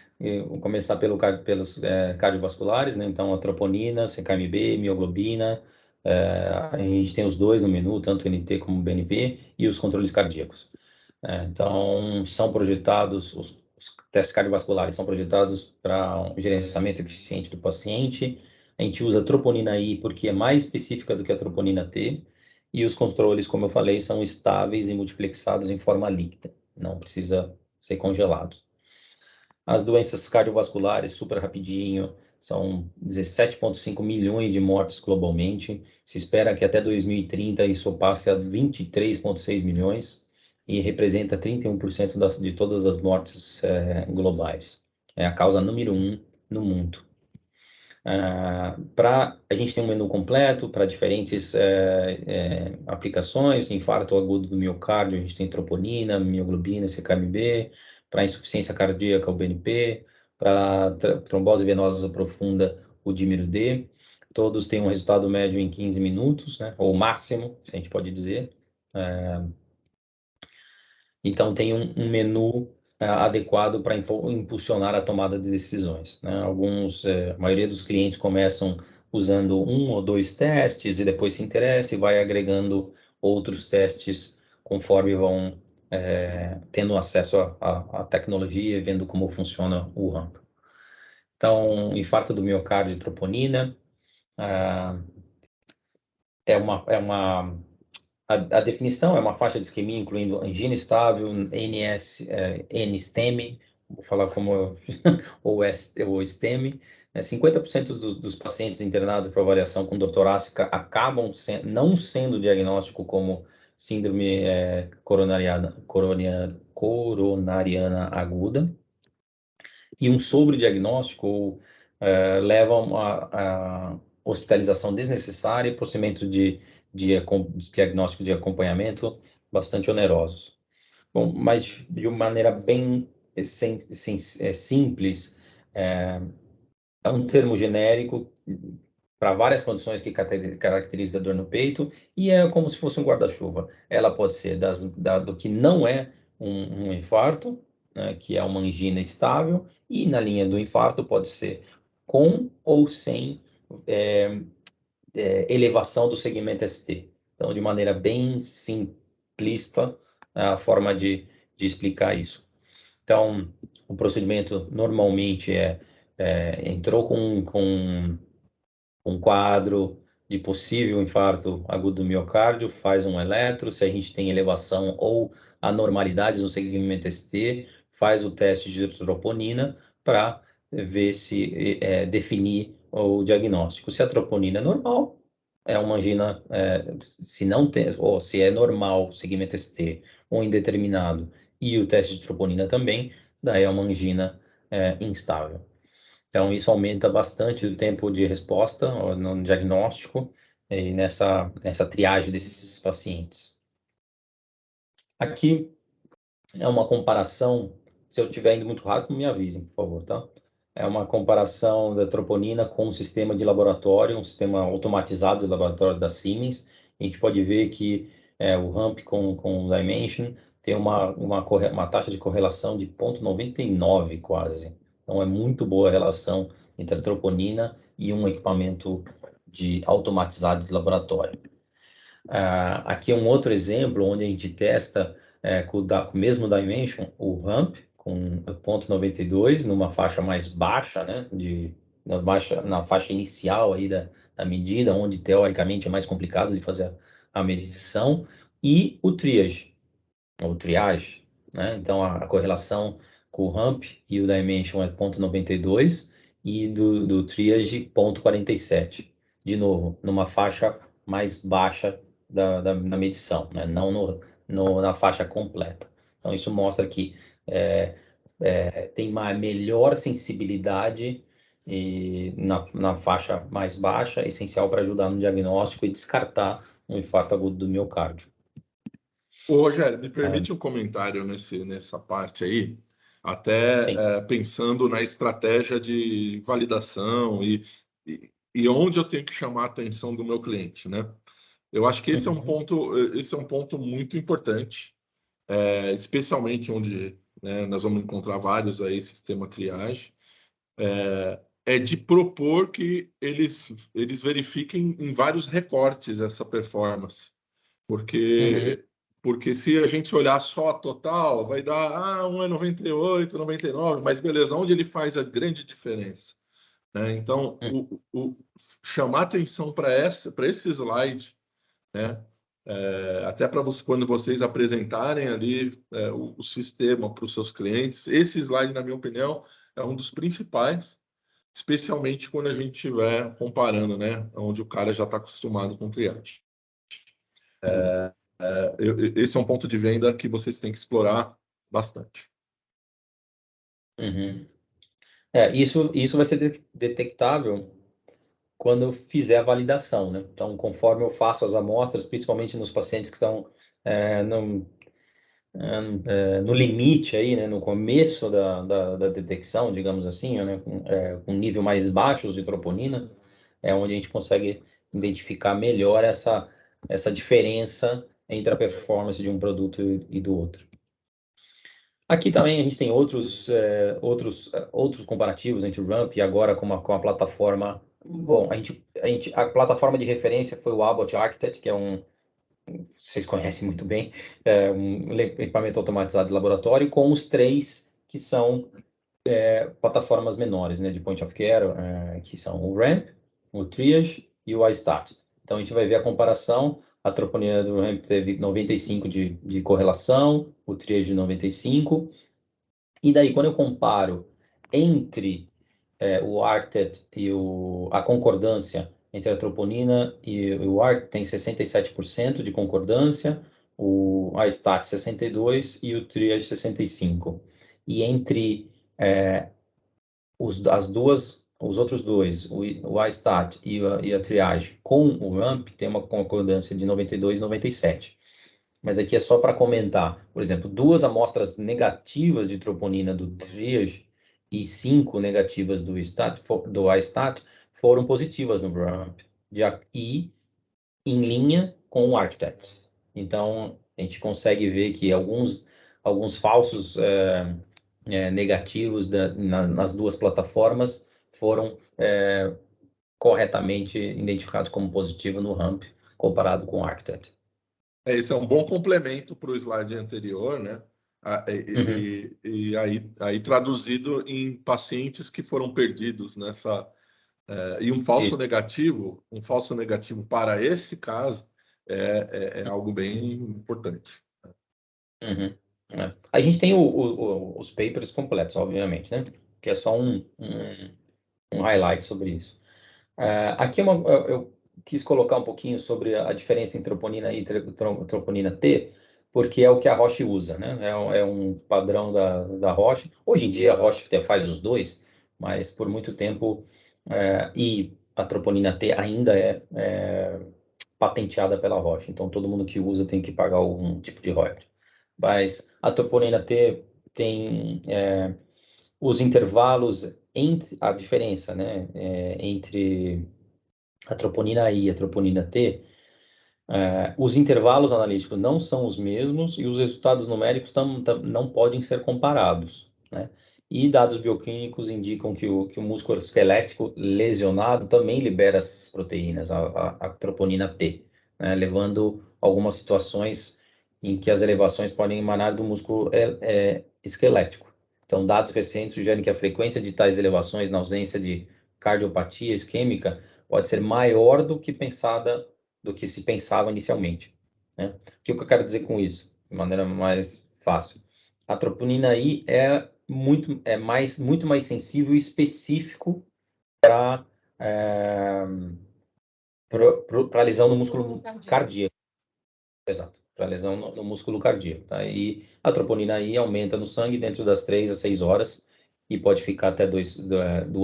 vou começar pelos cardiovasculares, né? Então a troponina, CKMB, mioglobina, a gente tem os dois no menu, tanto o NT como o BNP, e os controles cardíacos. Então são projetados, os testes cardiovasculares são projetados para um gerenciamento eficiente do paciente. A gente usa a troponina I porque é mais específica do que a troponina T, e os controles, como eu falei, são estáveis e multiplexados em forma líquida, não precisa ser congelado. As doenças cardiovasculares, super rapidinho, são 17,5 milhões de mortes globalmente. Se espera que até 2030 isso passe a 23,6 milhões e representa 31% de todas as mortes globais. É a causa número 1 no mundo. A gente tem um menu completo para diferentes aplicações, infarto agudo do miocárdio, a gente tem troponina, mioglobina, CKMB, para insuficiência cardíaca, o BNP, para trombose venosa profunda, o dímero-D. Todos têm um resultado médio em 15 minutos, né, ou máximo, se a gente pode dizer. Então, tem um menu adequado para impulsionar a tomada de decisões, né? A maioria dos clientes começam usando 1 ou 2 testes e depois se interessa e vai agregando outros testes conforme vão tendo acesso à tecnologia e vendo como funciona o ramp. Então, infarto do miocárdio e troponina a definição é uma faixa de isquemia incluindo angina estável, N-STEMI, vou falar como o STEMI. 50% dos pacientes internados para avaliação com dor torácica acabam não sendo diagnóstico como síndrome coronariana aguda. E um sobrediagnóstico leva a hospitalização desnecessária e procedimentos de diagnóstico de acompanhamento bastante onerosos. Bom, mas de uma maneira bem simples, é um termo genérico para várias condições que caracteriza a dor no peito e é como se fosse um guarda-chuva. Ela pode ser do que não é um infarto, né, que é uma angina estável, e na linha do infarto pode ser com ou sem elevação do segmento ST. Então, de maneira bem simplista, a forma de explicar isso. Então, o procedimento normalmente entrou com um quadro de possível infarto agudo do miocárdio, faz um eletro, se a gente tem elevação ou anormalidades no segmento ST, faz o teste de troponina para ver se definir o diagnóstico. Se a troponina é normal, é uma angina, se não tem, ou se é normal o segmento ST ou indeterminado, e o teste de troponina também, daí é uma angina instável. Então, isso aumenta bastante o tempo de resposta no diagnóstico e nessa triagem desses pacientes. Aqui é uma comparação, se eu estiver indo muito rápido, me avisem, por favor, tá? É uma comparação da troponina com um sistema de laboratório, um sistema automatizado de laboratório da Siemens. A gente pode ver que o ramp com o Dimension tem uma taxa de correlação de 0,99 quase. Então, é muito boa a relação entre a troponina e um equipamento automatizado de laboratório. Aqui é um outro exemplo onde a gente testa com o mesmo Dimension, o ramp, com 0,92, numa faixa mais baixa, né, na faixa inicial aí da medida, onde teoricamente é mais complicado de fazer a medição, e o triage, ou triage, né? Então a correlação com o ramp e o Dimension é 0,92 e do triage 0,47. de novo, numa faixa mais baixa na medição, né? Não na faixa completa. Então, isso mostra que tem uma melhor sensibilidade na faixa mais baixa, essencial para ajudar no diagnóstico e descartar um infarto agudo do miocárdio. Ô, Rogério, me permite um comentário nessa parte aí, até pensando na estratégia de validação e onde eu tenho que chamar a atenção do meu cliente, né? Eu acho que esse é um ponto muito importante, especialmente onde, né, nós vamos encontrar vários aí sistema triage, é de propor que eles verifiquem em vários recortes essa performance, porque se a gente olhar só a total, vai dar um é 98, 99, mas beleza, onde ele faz a grande diferença, né? Então, chamar atenção para esse slide, né? Até para quando vocês apresentarem ali o sistema para os seus clientes, esse slide, na minha opinião, é um dos principais, especialmente quando a gente estiver comparando, né? Onde o cara já está acostumado com triagem. Esse é um ponto de venda que vocês têm que explorar bastante. Isso vai ser detectável quando eu fizer a validação, né? Então, conforme eu faço as amostras, principalmente nos pacientes que estão no limite aí, né? No começo da detecção, digamos assim, né? Com nível mais baixos de troponina, é onde a gente consegue identificar melhor essa diferença entre a performance de um produto e do outro. Aqui também a gente tem outros comparativos entre o RAMP e agora com a plataforma. Bom, a plataforma de referência foi o Abbott Architect, que vocês conhecem muito bem, um equipamento automatizado de laboratório, com os 3 que são plataformas menores, né, de point of care, que são o RAMP, o Triage e o iStat. Então a gente vai ver a comparação. A troponina do RAMP teve 95 de correlação, o Triage 95. E daí, quando eu comparo entre o ARCTET e a concordância entre a troponina e o ARCTET, tem 67% de concordância, o iStat 62% e o Triage 65%. E entre os outros dois, o iStat e a Triage com o RAMP, tem uma concordância de 92% e 97%. Mas aqui é só para comentar. Por exemplo, 2 amostras negativas de troponina do Triage e 5 negativas do iStat foram positivas no RAMP e em linha com o ARCTET. Então, a gente consegue ver que alguns falsos negativos nas 2 plataformas foram corretamente identificados como positivo no RAMP comparado com o ARCTET. Esse é um bom complemento para o slide anterior, né? E aí traduzido em pacientes que foram perdidos nessa... e um falso negativo para esse caso é algo bem importante. A gente tem os papers completos, obviamente, né? Que é só um highlight sobre isso. Aqui eu quis colocar um pouquinho sobre a diferença entre troponina I e troponina T, porque é o que a Roche usa, né? É um padrão da Roche. Hoje em dia a Roche faz os dois, mas por muito tempo e a troponina T ainda é patenteada pela Roche, então todo mundo que usa tem que pagar algum tipo de royalty. Mas a troponina T tem os intervalos entre a diferença, né, entre a troponina I e a troponina T, os intervalos analíticos não são os mesmos e os resultados numéricos não podem ser comparados, né? E dados bioquímicos indicam que o músculo esquelético lesionado também libera essas proteínas, a troponina T, né? Levando a algumas situações em que as elevações podem emanar do músculo esquelético. Então, dados recentes sugerem que a frequência de tais elevações na ausência de cardiopatia isquêmica pode ser maior do que se pensava inicialmente, né? O que eu quero dizer com isso? De maneira mais fácil. A troponina I é muito mais sensível e específico para Para lesão no músculo cardíaco. Exato, para lesão no músculo cardíaco, tá? E a troponina I aumenta no sangue dentro das 3 a 6 horas e pode ficar até 2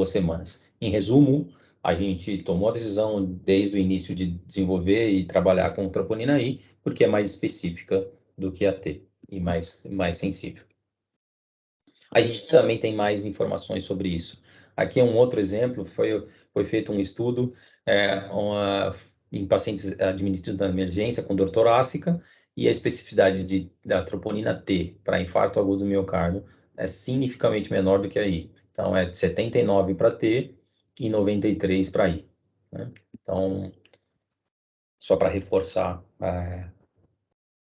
semanas. Em resumo, a gente tomou a decisão desde o início de desenvolver e trabalhar com troponina I, porque é mais específica do que a T e mais sensível. A gente também tem mais informações sobre isso. Aqui é um outro exemplo, foi feito um estudo em pacientes admitidos na emergência com dor torácica, e a especificidade da troponina T para infarto agudo do miocárdio é significativamente menor do que a I. Então, é de 79 para T e 93 para I. Né? Então, só para reforçar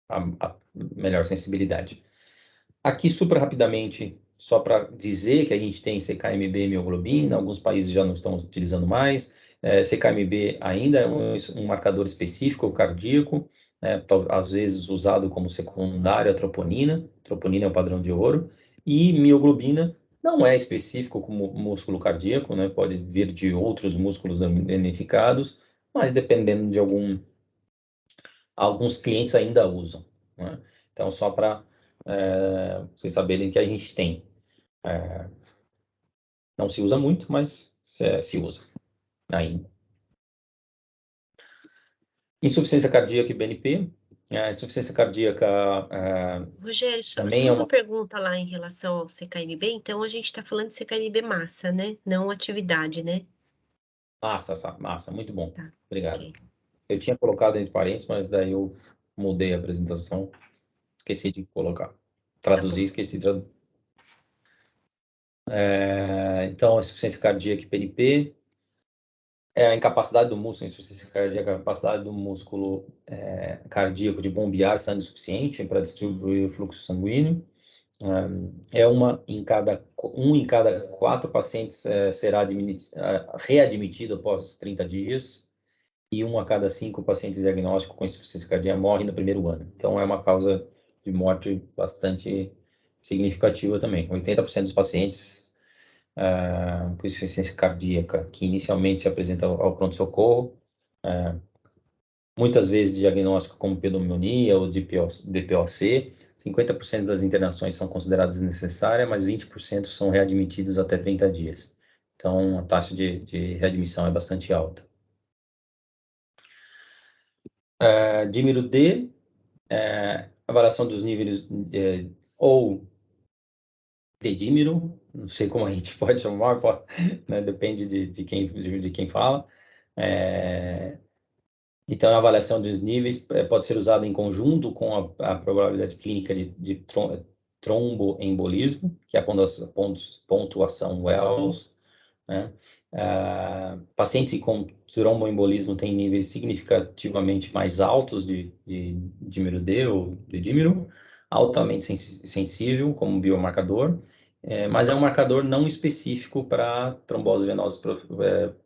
a melhor sensibilidade. Aqui, super rapidamente, só para dizer que a gente tem CKMB e mioglobina, alguns países já não estão utilizando mais. CKMB ainda é um marcador específico cardíaco, às vezes usado como secundário a troponina. Troponina é o padrão de ouro. E mioglobina não é específico como músculo cardíaco, né? Pode vir de outros músculos danificados, mas dependendo de alguns clientes ainda usam. Né? Então, só para vocês saberem que a gente tem. Não se usa muito, mas se usa ainda. Insuficiência cardíaca e BNP. Insuficiência cardíaca Rogério, só também é uma uma... pergunta lá em relação ao CKMB. Então, a gente está falando de CKMB massa, né? Não atividade, né? Massa, muito bom. Tá, Obrigado. ok. Eu tinha colocado entre parênteses, mas daí eu mudei a apresentação. Esqueci de colocar. Traduzir, esqueci de traduzir. Então, insuficiência cardíaca e BNP. A incapacidade do músculo, insuficiência cardíaca, a capacidade do músculo cardíaco de bombear sangue suficiente para distribuir o fluxo sanguíneo. Um em cada 4 pacientes será readmitido após 30 dias, e 1 a cada 5 pacientes diagnósticos com insuficiência cardíaca morrem no primeiro ano. Então, é uma causa de morte bastante significativa também. 80% dos pacientes com insuficiência cardíaca que inicialmente se apresentam ao pronto-socorro, muitas vezes diagnóstico como pneumonia ou DPOC, 50% das internações são consideradas desnecessárias, mas 20% são readmitidos até 30 dias. Então, a taxa de readmissão é bastante alta. Dímero D, avaliação dos níveis ou dedímero, não sei como a gente pode chamar, né, depende de quem fala. Então, a avaliação dos níveis pode ser usada em conjunto com a probabilidade clínica de tromboembolismo, que é a pontuação Wells. Né? Pacientes com tromboembolismo têm níveis significativamente mais altos de dímero D ou de dímero, altamente sensível como biomarcador, mas é um marcador não específico para trombose venosa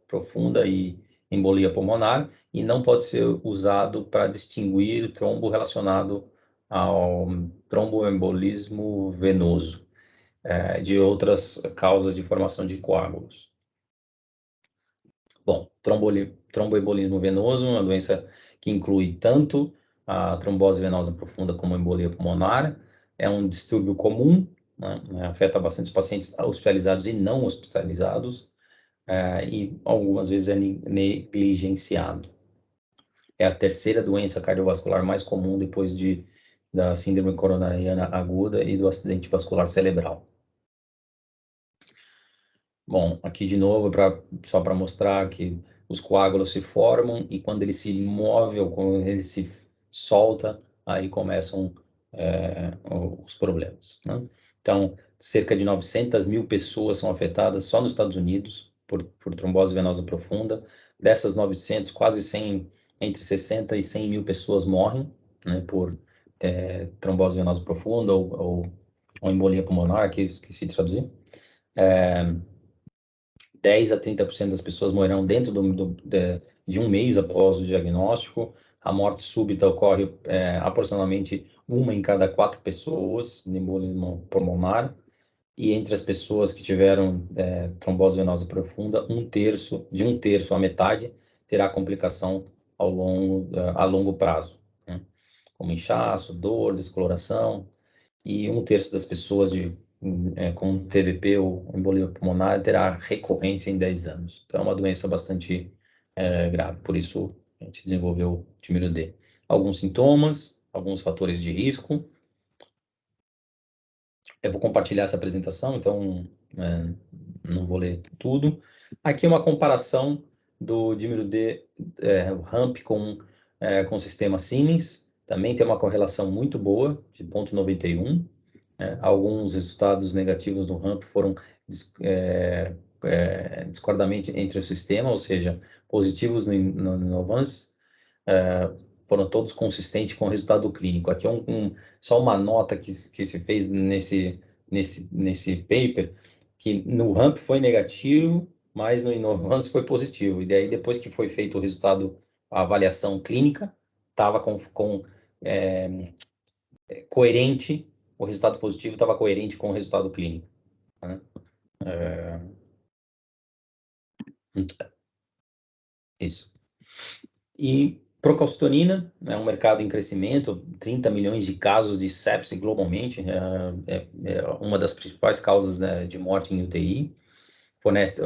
profunda e embolia pulmonar, e não pode ser usado para distinguir trombo relacionado ao tromboembolismo venoso, de outras causas de formação de coágulos. Bom, tromboembolismo venoso é uma doença que inclui tanto a trombose venosa profunda como a embolia pulmonar. É um distúrbio comum, né? Afeta bastante os pacientes hospitalizados e não hospitalizados, e algumas vezes é negligenciado. É a terceira doença cardiovascular mais comum depois da síndrome coronariana aguda e do acidente vascular cerebral. Bom, aqui de novo, só para mostrar que os coágulos se formam e quando ele se move ou quando ele se solta, aí começam os problemas. Né? Então, cerca de 900 mil pessoas são afetadas só nos Estados Unidos por trombose venosa profunda. Dessas 900, quase 100, entre 60 e 100 mil pessoas morrem, né, por trombose venosa profunda ou embolia pulmonar, que esqueci de traduzir. 10 a 30% das pessoas morrerão dentro de um mês após o diagnóstico. A morte súbita ocorre aproximadamente 1 em cada 4 pessoas de embolismo pulmonar. E entre as pessoas que tiveram trombose venosa profunda, de um terço a metade terá complicação a longo prazo, né? Como inchaço, dor, descoloração, e 1/3 das pessoas com TVP ou embolia pulmonar terá recorrência em 10 anos. Então, é uma doença bastante grave, por isso a gente desenvolveu o tímido D. Alguns sintomas, alguns fatores de risco. Eu vou compartilhar essa apresentação, então não vou ler tudo. Aqui é uma comparação do dímero D ramp com o sistema Siemens. Também tem uma correlação muito boa, de 0,91. Alguns resultados negativos do ramp foram discordamente entre o sistema, ou seja, positivos no Inovance, foram todos consistentes com o resultado clínico. Aqui é só uma nota que se fez nesse paper, que no ramp foi negativo, mas no Inovance foi positivo. E daí, depois que foi feito o resultado, a avaliação clínica, estava coerente, o resultado positivo estava coerente com o resultado clínico, né? Isso. E procalcitonina é um mercado em crescimento, 30 milhões de casos de sepse globalmente, é uma das principais causas, né, de morte em UTI. Fornece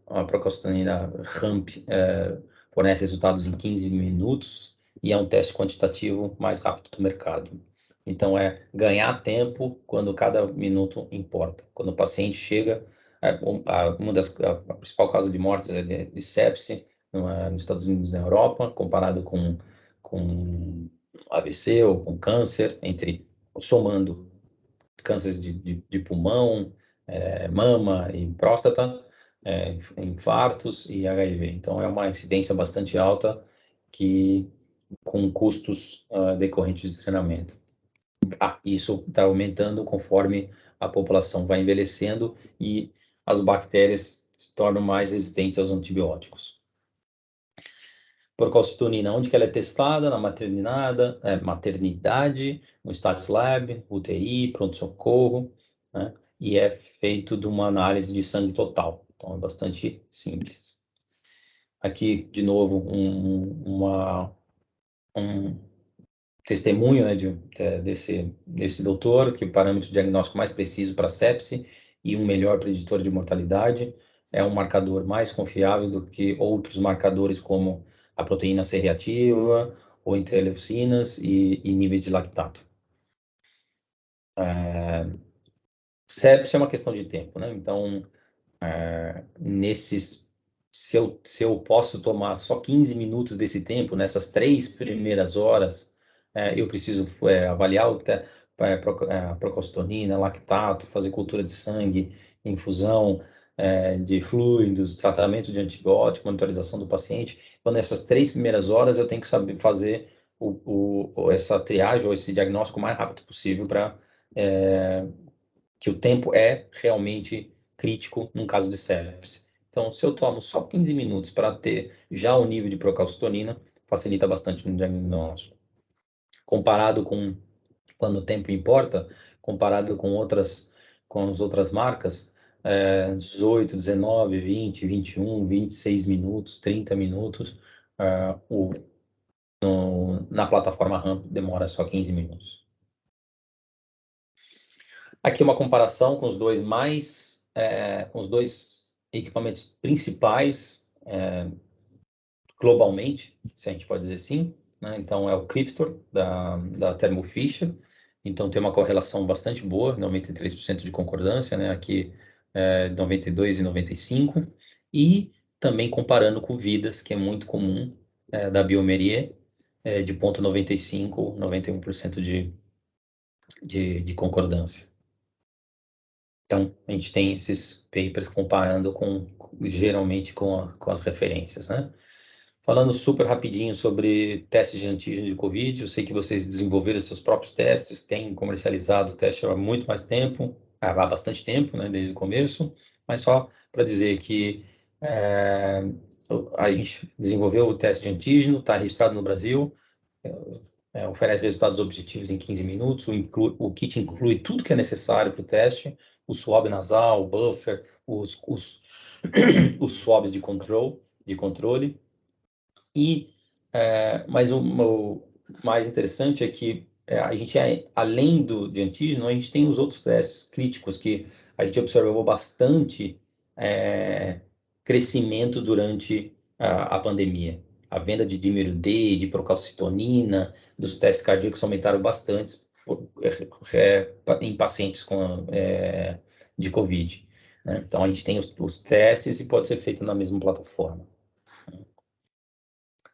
a procalcitonina ramp, fornece resultados em 15 minutos e é um teste quantitativo mais rápido do mercado. Então, ganhar tempo quando cada minuto importa. Quando o paciente chega, a principal causa de mortes é de sepse, nos Estados Unidos e na Europa, comparado com AVC ou com câncer, somando cânceres de pulmão, mama e próstata, infartos e HIV. Então, é uma incidência bastante alta com custos decorrentes de treinamento. Isso está aumentando conforme a população vai envelhecendo e as bactérias se tornam mais resistentes aos antibióticos. Procalcitonina, onde que ela é testada? Na maternidade, no Stats Lab, UTI, pronto-socorro, né? E é feito de uma análise de sangue total. Então, é bastante simples. Aqui, de novo, um testemunho, né, desse doutor, que o parâmetro diagnóstico mais preciso para sepse e um melhor preditor de mortalidade. É um marcador mais confiável do que outros marcadores, como a proteína C reativa, ou interleucinas e níveis de lactato. Sepse é uma questão de tempo, né? Então, se eu posso tomar só 15 minutos desse tempo, nessas 3 primeiras horas, eu preciso avaliar a procalcitonina, lactato, fazer cultura de sangue, infusão de fluidos, tratamento de antibiótico, monitorização do paciente. Então, nessas 3 primeiras horas, eu tenho que saber fazer essa triagem ou esse diagnóstico o mais rápido possível para que o tempo é realmente crítico num caso de sepse. Então, se eu tomo só 15 minutos para ter já o nível de procalcitonina, facilita bastante no diagnóstico. Comparado com, quando o tempo importa, comparado com as outras marcas, 18, 19, 20, 21, 26 minutos, 30 minutos, na plataforma ramp demora só 15 minutos. Aqui uma comparação com os dois equipamentos principais globalmente, se a gente pode dizer assim, né? Então, é o Cryptor, da Thermo Fisher. Então, tem uma correlação bastante boa, 93% de concordância, né? Aqui, 92 e 95. E também comparando com o Vidas, que é muito comum, da bioMérieux, de 0,95, 91% de concordância. Então, a gente tem esses papers comparando geralmente com as referências, né? Falando super rapidinho sobre testes de antígeno de Covid, eu sei que vocês desenvolveram seus próprios testes, têm comercializado o teste há muito mais tempo, há bastante tempo, né, desde o começo, mas só para dizer que a gente desenvolveu o teste de antígeno, está registrado no Brasil, oferece resultados objetivos em 15 minutos, o kit inclui tudo que é necessário para o teste, o swab nasal, o buffer, os swabs de controle, Mas o mais interessante é que a gente, além de antígeno, a gente tem os outros testes críticos que a gente observou bastante crescimento durante a pandemia. A venda de dímero D, de procalcitonina, dos testes cardíacos aumentaram bastante em pacientes de COVID. Né? Então, a gente tem os testes e pode ser feito na mesma plataforma.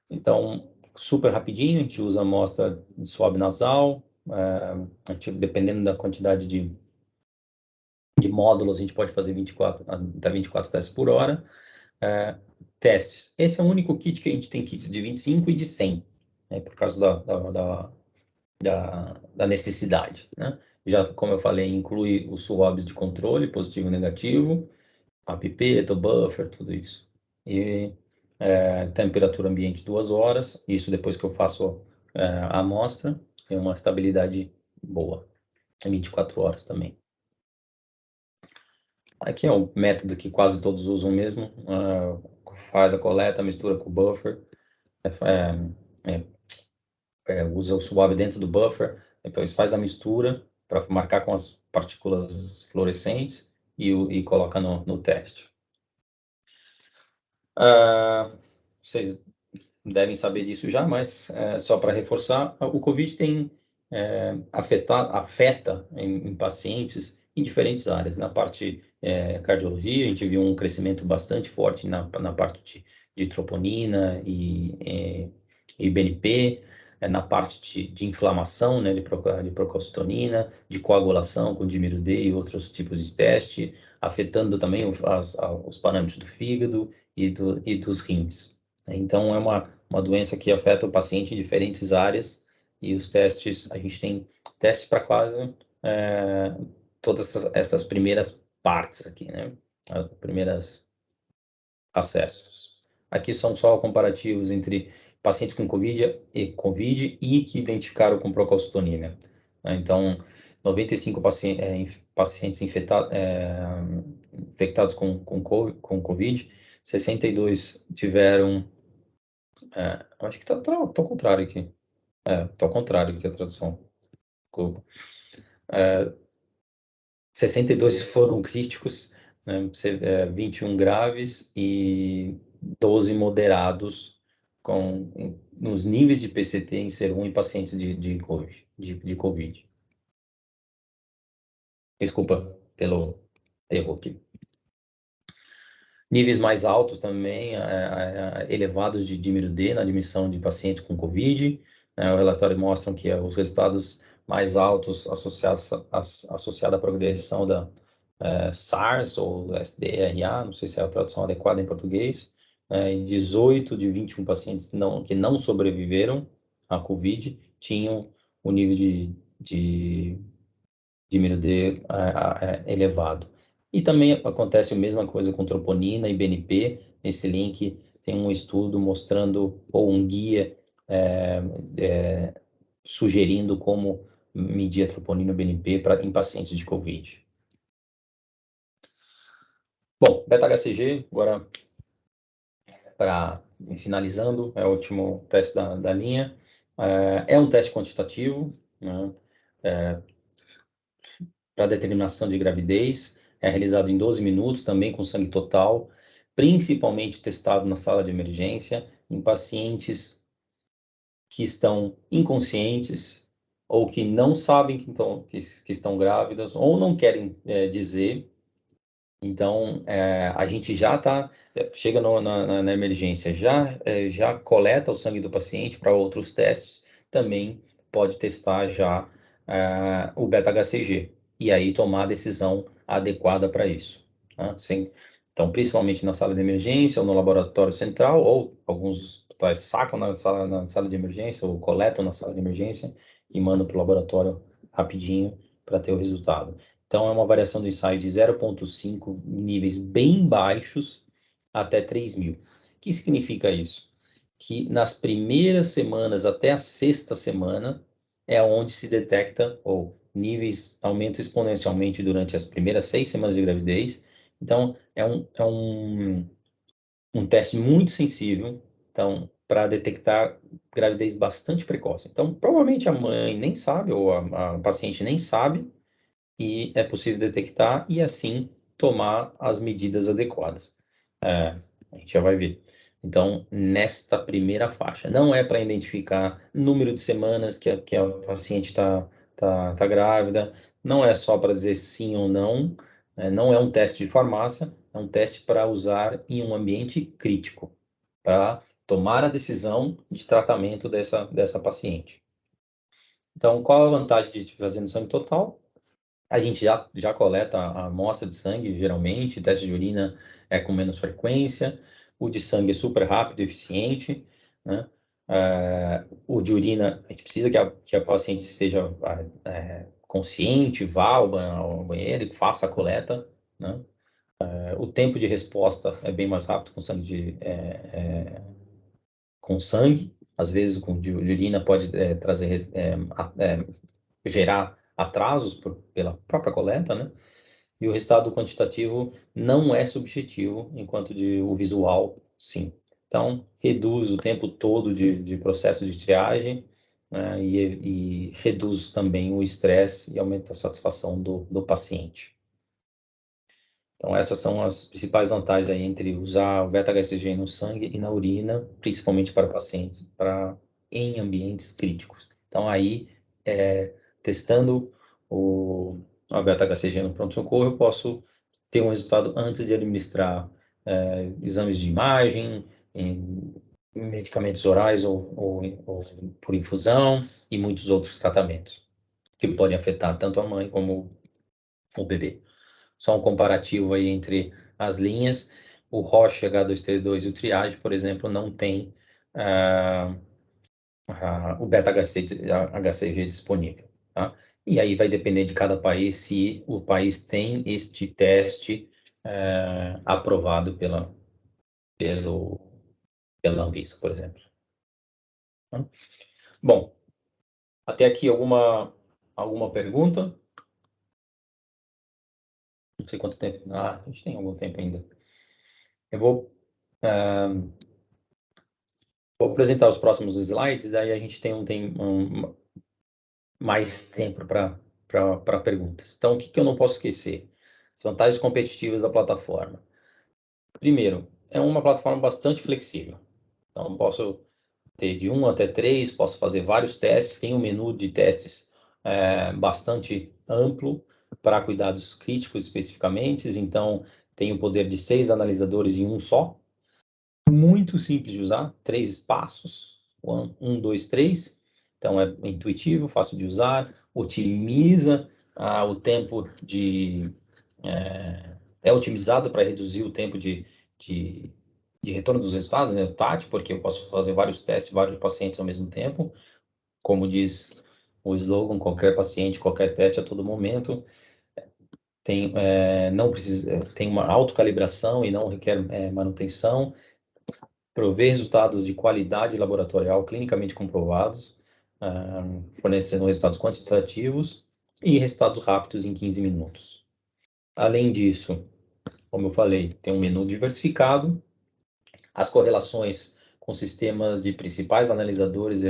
Então, super rapidinho, a gente usa amostra de swab nasal, dependendo da quantidade de módulos, a gente pode fazer até 24 testes por hora. Testes. Esse é o único kit que a gente tem kits de 25 e de 100, né, por causa da necessidade. Né? Já, como eu falei, inclui os swabs de controle, positivo e negativo, a pipeta, o buffer, tudo isso. E temperatura ambiente 2 horas, isso depois que eu faço a amostra, tem uma estabilidade boa, 24 horas também. Aqui é o método que quase todos usam mesmo, faz a coleta, mistura com o buffer, usa o swab dentro do buffer, depois faz a mistura para marcar com as partículas fluorescentes e coloca no teste. Vocês devem saber disso já, mas só para reforçar, o COVID tem afeta em pacientes em diferentes áreas. Na parte cardiologia, a gente viu um crescimento bastante forte na parte de troponina e BNP, na parte de inflamação, né, de procalcitonina, de coagulação com dímero D e outros tipos de teste, afetando também os parâmetros do fígado e dos rins. Então, é uma doença que afeta o paciente em diferentes áreas e os testes, a gente tem testes para quase todas essas primeiras partes aqui, né? Os primeiros acessos. Aqui são só comparativos entre pacientes com COVID e que identificaram com procalcitonina. Então, 95 pacientes infectados com COVID, 62 tiveram... acho que tá ao contrário aqui. Tá ao contrário aqui a tradução. 62 foram críticos, né, 21 graves e 12 moderados nos níveis de PCT em SER1 em pacientes de COVID. Desculpa pelo erro aqui. Níveis mais altos também, elevados de dímero D na admissão de pacientes com COVID. O relatório mostra que os resultados mais altos associados à progressão da SARS ou SDRA, não sei se é a tradução adequada em português, em 18 de 21 pacientes que não sobreviveram à COVID tinham o nível de dímero D elevado. E também acontece a mesma coisa com troponina e BNP. Nesse link tem um estudo mostrando, ou um guia sugerindo como medir a troponina e BNP em pacientes de COVID. Bom, beta-HCG, agora, finalizando, é o último teste da linha. É um teste quantitativo, né? Para determinação de gravidez, é realizado em 12 minutos, também com sangue total, principalmente testado na sala de emergência, em pacientes que estão inconscientes, ou que não sabem que estão grávidas, ou não querem dizer. Então, a gente já chega na emergência, já coleta o sangue do paciente para outros testes, também pode testar já o beta-HCG, e aí tomar a decisão adequada para isso. Tá? Então, principalmente na sala de emergência ou no laboratório central, ou alguns hospitais sacam na sala de emergência ou coletam na sala de emergência e mandam para o laboratório rapidinho para ter o resultado. Então, é uma variação do ensaio de 0,5 níveis bem baixos até 3.000. O que significa isso? Que nas primeiras semanas até a 6ª semana é onde se detecta, ou níveis aumentam exponencialmente durante as primeiras 6 semanas de gravidez. Então, é um teste muito sensível. Então, para detectar gravidez bastante precoce. Então, provavelmente a mãe nem sabe, ou a paciente nem sabe, e é possível detectar e, assim, tomar as medidas adequadas. A gente já vai ver. Então, nesta primeira faixa, não é para identificar número de semanas que a paciente está grávida, não é só para dizer sim ou não, não é um teste de farmácia, é um teste para usar em um ambiente crítico, para tomar a decisão de tratamento dessa paciente. Então, qual a vantagem de fazer no sangue total? A gente já coleta a amostra de sangue, geralmente, teste de urina é com menos frequência, o de sangue é super rápido e eficiente, né? O de urina, a gente precisa que a paciente esteja consciente, vá ao banheiro e faça a coleta, né? O tempo de resposta é bem mais rápido com sangue, às vezes com de urina pode gerar atrasos pela própria coleta, né? E o resultado quantitativo não é subjetivo, enquanto o visual, sim. Então, reduz o tempo todo de processo de triagem, né, e reduz também o estresse e aumenta a satisfação do paciente. Então, essas são as principais vantagens aí entre usar o beta-HCG no sangue e na urina, principalmente para pacientes em ambientes críticos. Então, aí, testando a beta-HCG no pronto-socorro, eu posso ter um resultado antes de administrar exames de imagem, medicamentos orais ou por infusão e muitos outros tratamentos que podem afetar tanto a mãe como o bebê. Só um comparativo aí entre as linhas. O Roche H232 e o Triage, por exemplo, não tem o beta-HCG disponível. Tá? E aí vai depender de cada país se o país tem este teste aprovado pela Anvisa, por exemplo. Tá? Bom, até aqui alguma pergunta? Não sei quanto tempo. A gente tem algum tempo ainda. Eu vou apresentar os próximos slides, daí a gente tem mais tempo para perguntas. Então, o que eu não posso esquecer? As vantagens competitivas da plataforma. Primeiro, é uma plataforma bastante flexível. Então, posso ter de 1 até 3, posso fazer vários testes, tem um menu de testes bastante amplo para cuidados críticos especificamente, então tem o poder de 6 analisadores em um só. Muito simples de usar, 3 espaços, 1, 2, 3. Então, é intuitivo, fácil de usar, otimiza o tempo é otimizado para reduzir o tempo de retorno dos resultados, né, o TAT, porque eu posso fazer vários testes, vários pacientes ao mesmo tempo. Como diz o slogan, qualquer paciente, qualquer teste a todo momento. Tem uma autocalibração e não requer manutenção. Prover resultados de qualidade laboratorial clinicamente comprovados, fornecendo resultados quantitativos e resultados rápidos em 15 minutos. Além disso, como eu falei, tem um menu diversificado, as correlações com sistemas de principais analisadores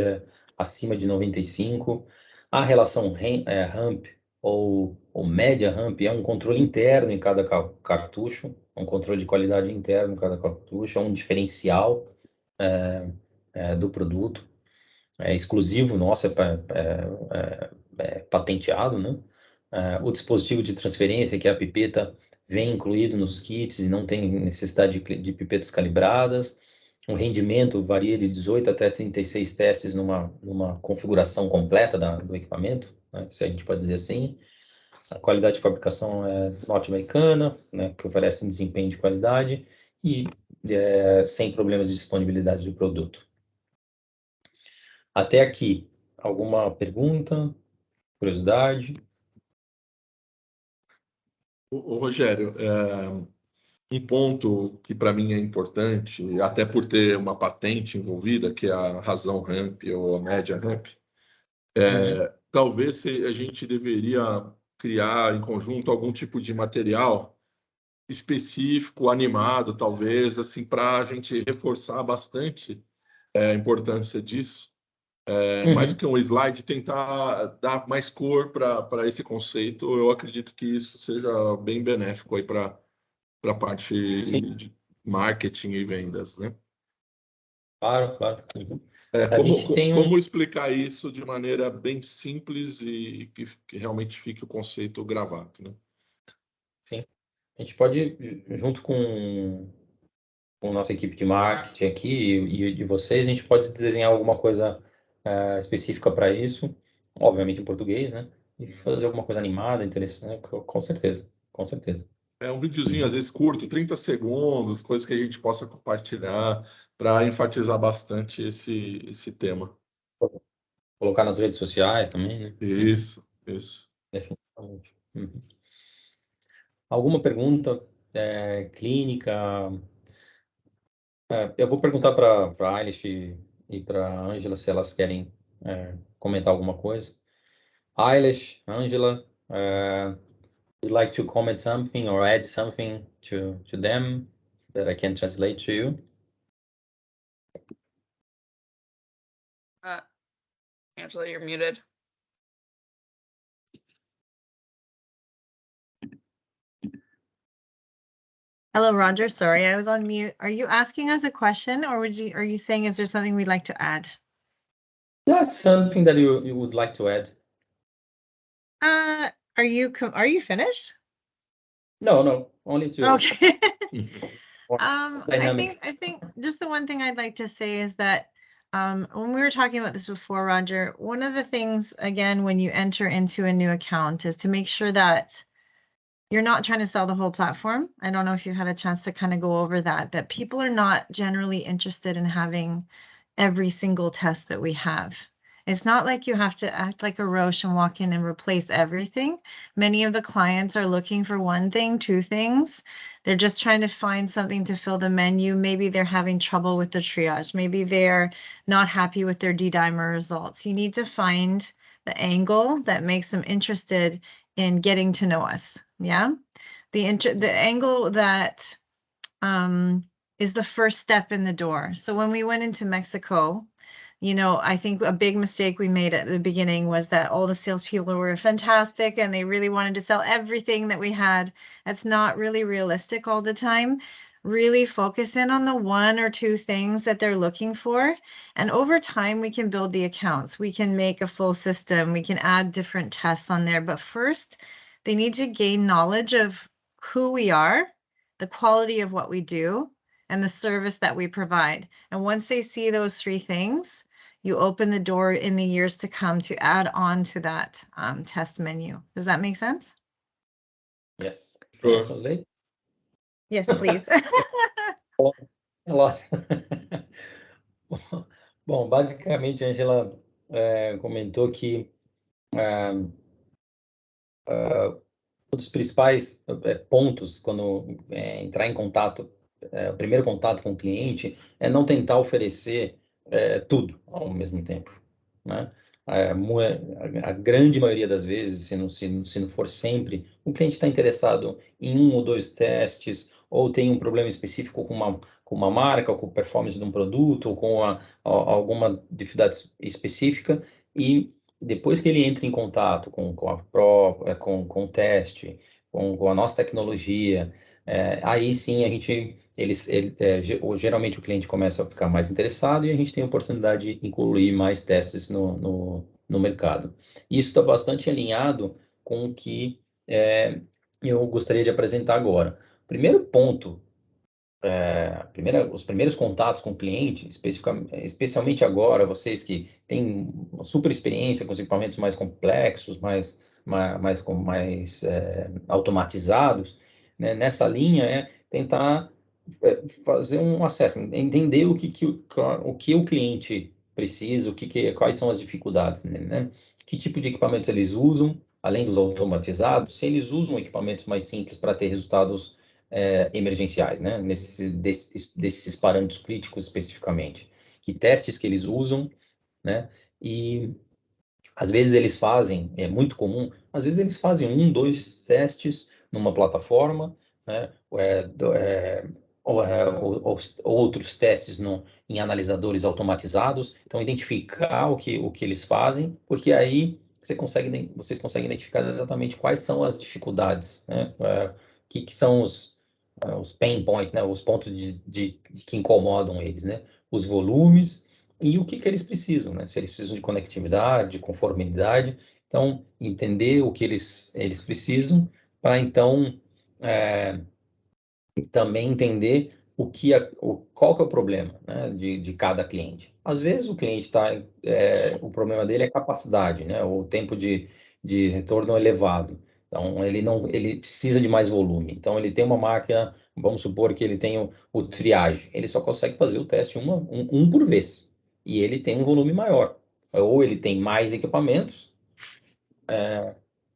acima de 95, a relação ramp ou média ramp é um controle interno em cada cartucho, um controle de qualidade interno em cada cartucho, é um diferencial do produto, é exclusivo nosso, é patenteado, né? O dispositivo de transferência, que é a pipeta, vem incluído nos kits e não tem necessidade de pipetas calibradas. O rendimento varia de 18 até 36 testes numa configuração completa do equipamento, né? Se a gente pode dizer assim. A qualidade de fabricação é norte-americana, né, que oferece desempenho de qualidade e sem problemas de disponibilidade do produto. Até aqui, alguma pergunta, curiosidade? Rogério, um ponto que para mim é importante, até por ter uma patente envolvida, que é a razão ramp ou a média ramp, talvez a gente deveria criar em conjunto algum tipo de material específico, animado, talvez, assim, para a gente reforçar bastante a importância disso. Mais do que um slide, tentar dar mais cor para esse conceito. Eu acredito que isso seja bem benéfico aí para a parte de marketing e vendas, né? Claro. A gente tem como explicar isso de maneira bem simples e que realmente fique o conceito gravado, né? Sim. A gente pode, junto com nossa equipe de marketing aqui e de vocês, a gente pode desenhar alguma coisa específica para isso, obviamente em português, né? E fazer alguma coisa animada, interessante, com certeza. É um videozinho, às vezes, curto, 30 segundos, coisas que a gente possa compartilhar para enfatizar bastante esse tema. Colocar nas redes sociais também, né? Isso. Definitivamente. Alguma pergunta clínica? Eu vou perguntar para a Eilish e para a Ângela se elas querem comentar alguma coisa. Eilish, Ângela, would you like to comment something or add something to them that I can translate to you? Angela, you're muted. Hello, Roger. Sorry, I was on mute. Are you asking us a question, or are you saying, is there something we'd like to add? Yeah, something that you would like to add. Are you finished? No, only to. Okay. Dynamic. I think just the one thing I'd like to say is that when we were talking about this before, Roger, one of the things, again, when you enter into a new account is to make sure that you're not trying to sell the whole platform. I don't know if you've had a chance to kind of go over that people are not generally interested in having every single test that we have. It's not like you have to act like a Roche and walk in and replace everything. Many of the clients are looking for one thing, two things. They're just trying to find something to fill the menu. Maybe they're having trouble with the triage. Maybe they're not happy with their D-dimer results. You need to find the angle that makes them interested in getting to know us. Yeah. The angle that is the first step in the door. So when we went into Mexico, I think a big mistake we made at the beginning was that all the salespeople were fantastic and they really wanted to sell everything that we had. That's not really realistic all the time. Really focus in on the one or two things that they're looking for. And over time, we can build the accounts. We can make a full system. We can add different tests on there. But first, they need to gain knowledge of who we are, the quality of what we do, and the service that we provide. And once they see those three things, you open the door in the years to come to add on to that test menu. Does that make sense? Yes. Sure. Translate? Yes, please. A lot. Bom, basicamente, a Angela comentou que um dos principais pontos quando entrar em contato, o primeiro contato com o cliente, é não tentar oferecer tudo ao mesmo tempo, né? A grande maioria das vezes, se não for sempre, o cliente está interessado em um ou dois testes, ou tem um problema específico com uma marca, ou com performance de um produto, ou com alguma dificuldade específica, e depois que ele entra em contato com o teste, com a nossa tecnologia, aí sim geralmente o cliente começa a ficar mais interessado e a gente tem a oportunidade de incluir mais testes no mercado. Isso está bastante alinhado com o que eu gostaria de apresentar agora. Primeiro ponto, os primeiros contatos com o cliente, especialmente agora, vocês que têm uma super experiência com os equipamentos mais complexos, mais automatizados, né? Nessa linha é tentar fazer um assessment, entender o que o cliente precisa, quais são as dificuldades, né? Que tipo de equipamentos eles usam, além dos automatizados, se eles usam equipamentos mais simples para ter resultados emergenciais, né? Desses parâmetros críticos especificamente. Que testes que eles usam, né? E às vezes eles fazem, é muito comum, às vezes eles fazem 1, 2 testes numa plataforma, né? outros testes em analisadores automatizados. Então, identificar o que eles fazem, porque aí vocês conseguem identificar exatamente quais são as dificuldades, né? Que são os pain points, né? Os pontos que incomodam eles, né? Os volumes e o que eles precisam, né? Se eles precisam de conectividade, de conformidade. Então, entender o que eles precisam para, então, também entender qual que é o problema, né, de cada cliente. Às vezes o cliente o problema dele é capacidade, né, o tempo de retorno elevado. Então ele precisa de mais volume. Então ele tem uma máquina, vamos supor que ele tem o triage, ele só consegue fazer o teste um por vez e ele tem um volume maior. Ou ele tem mais equipamentos,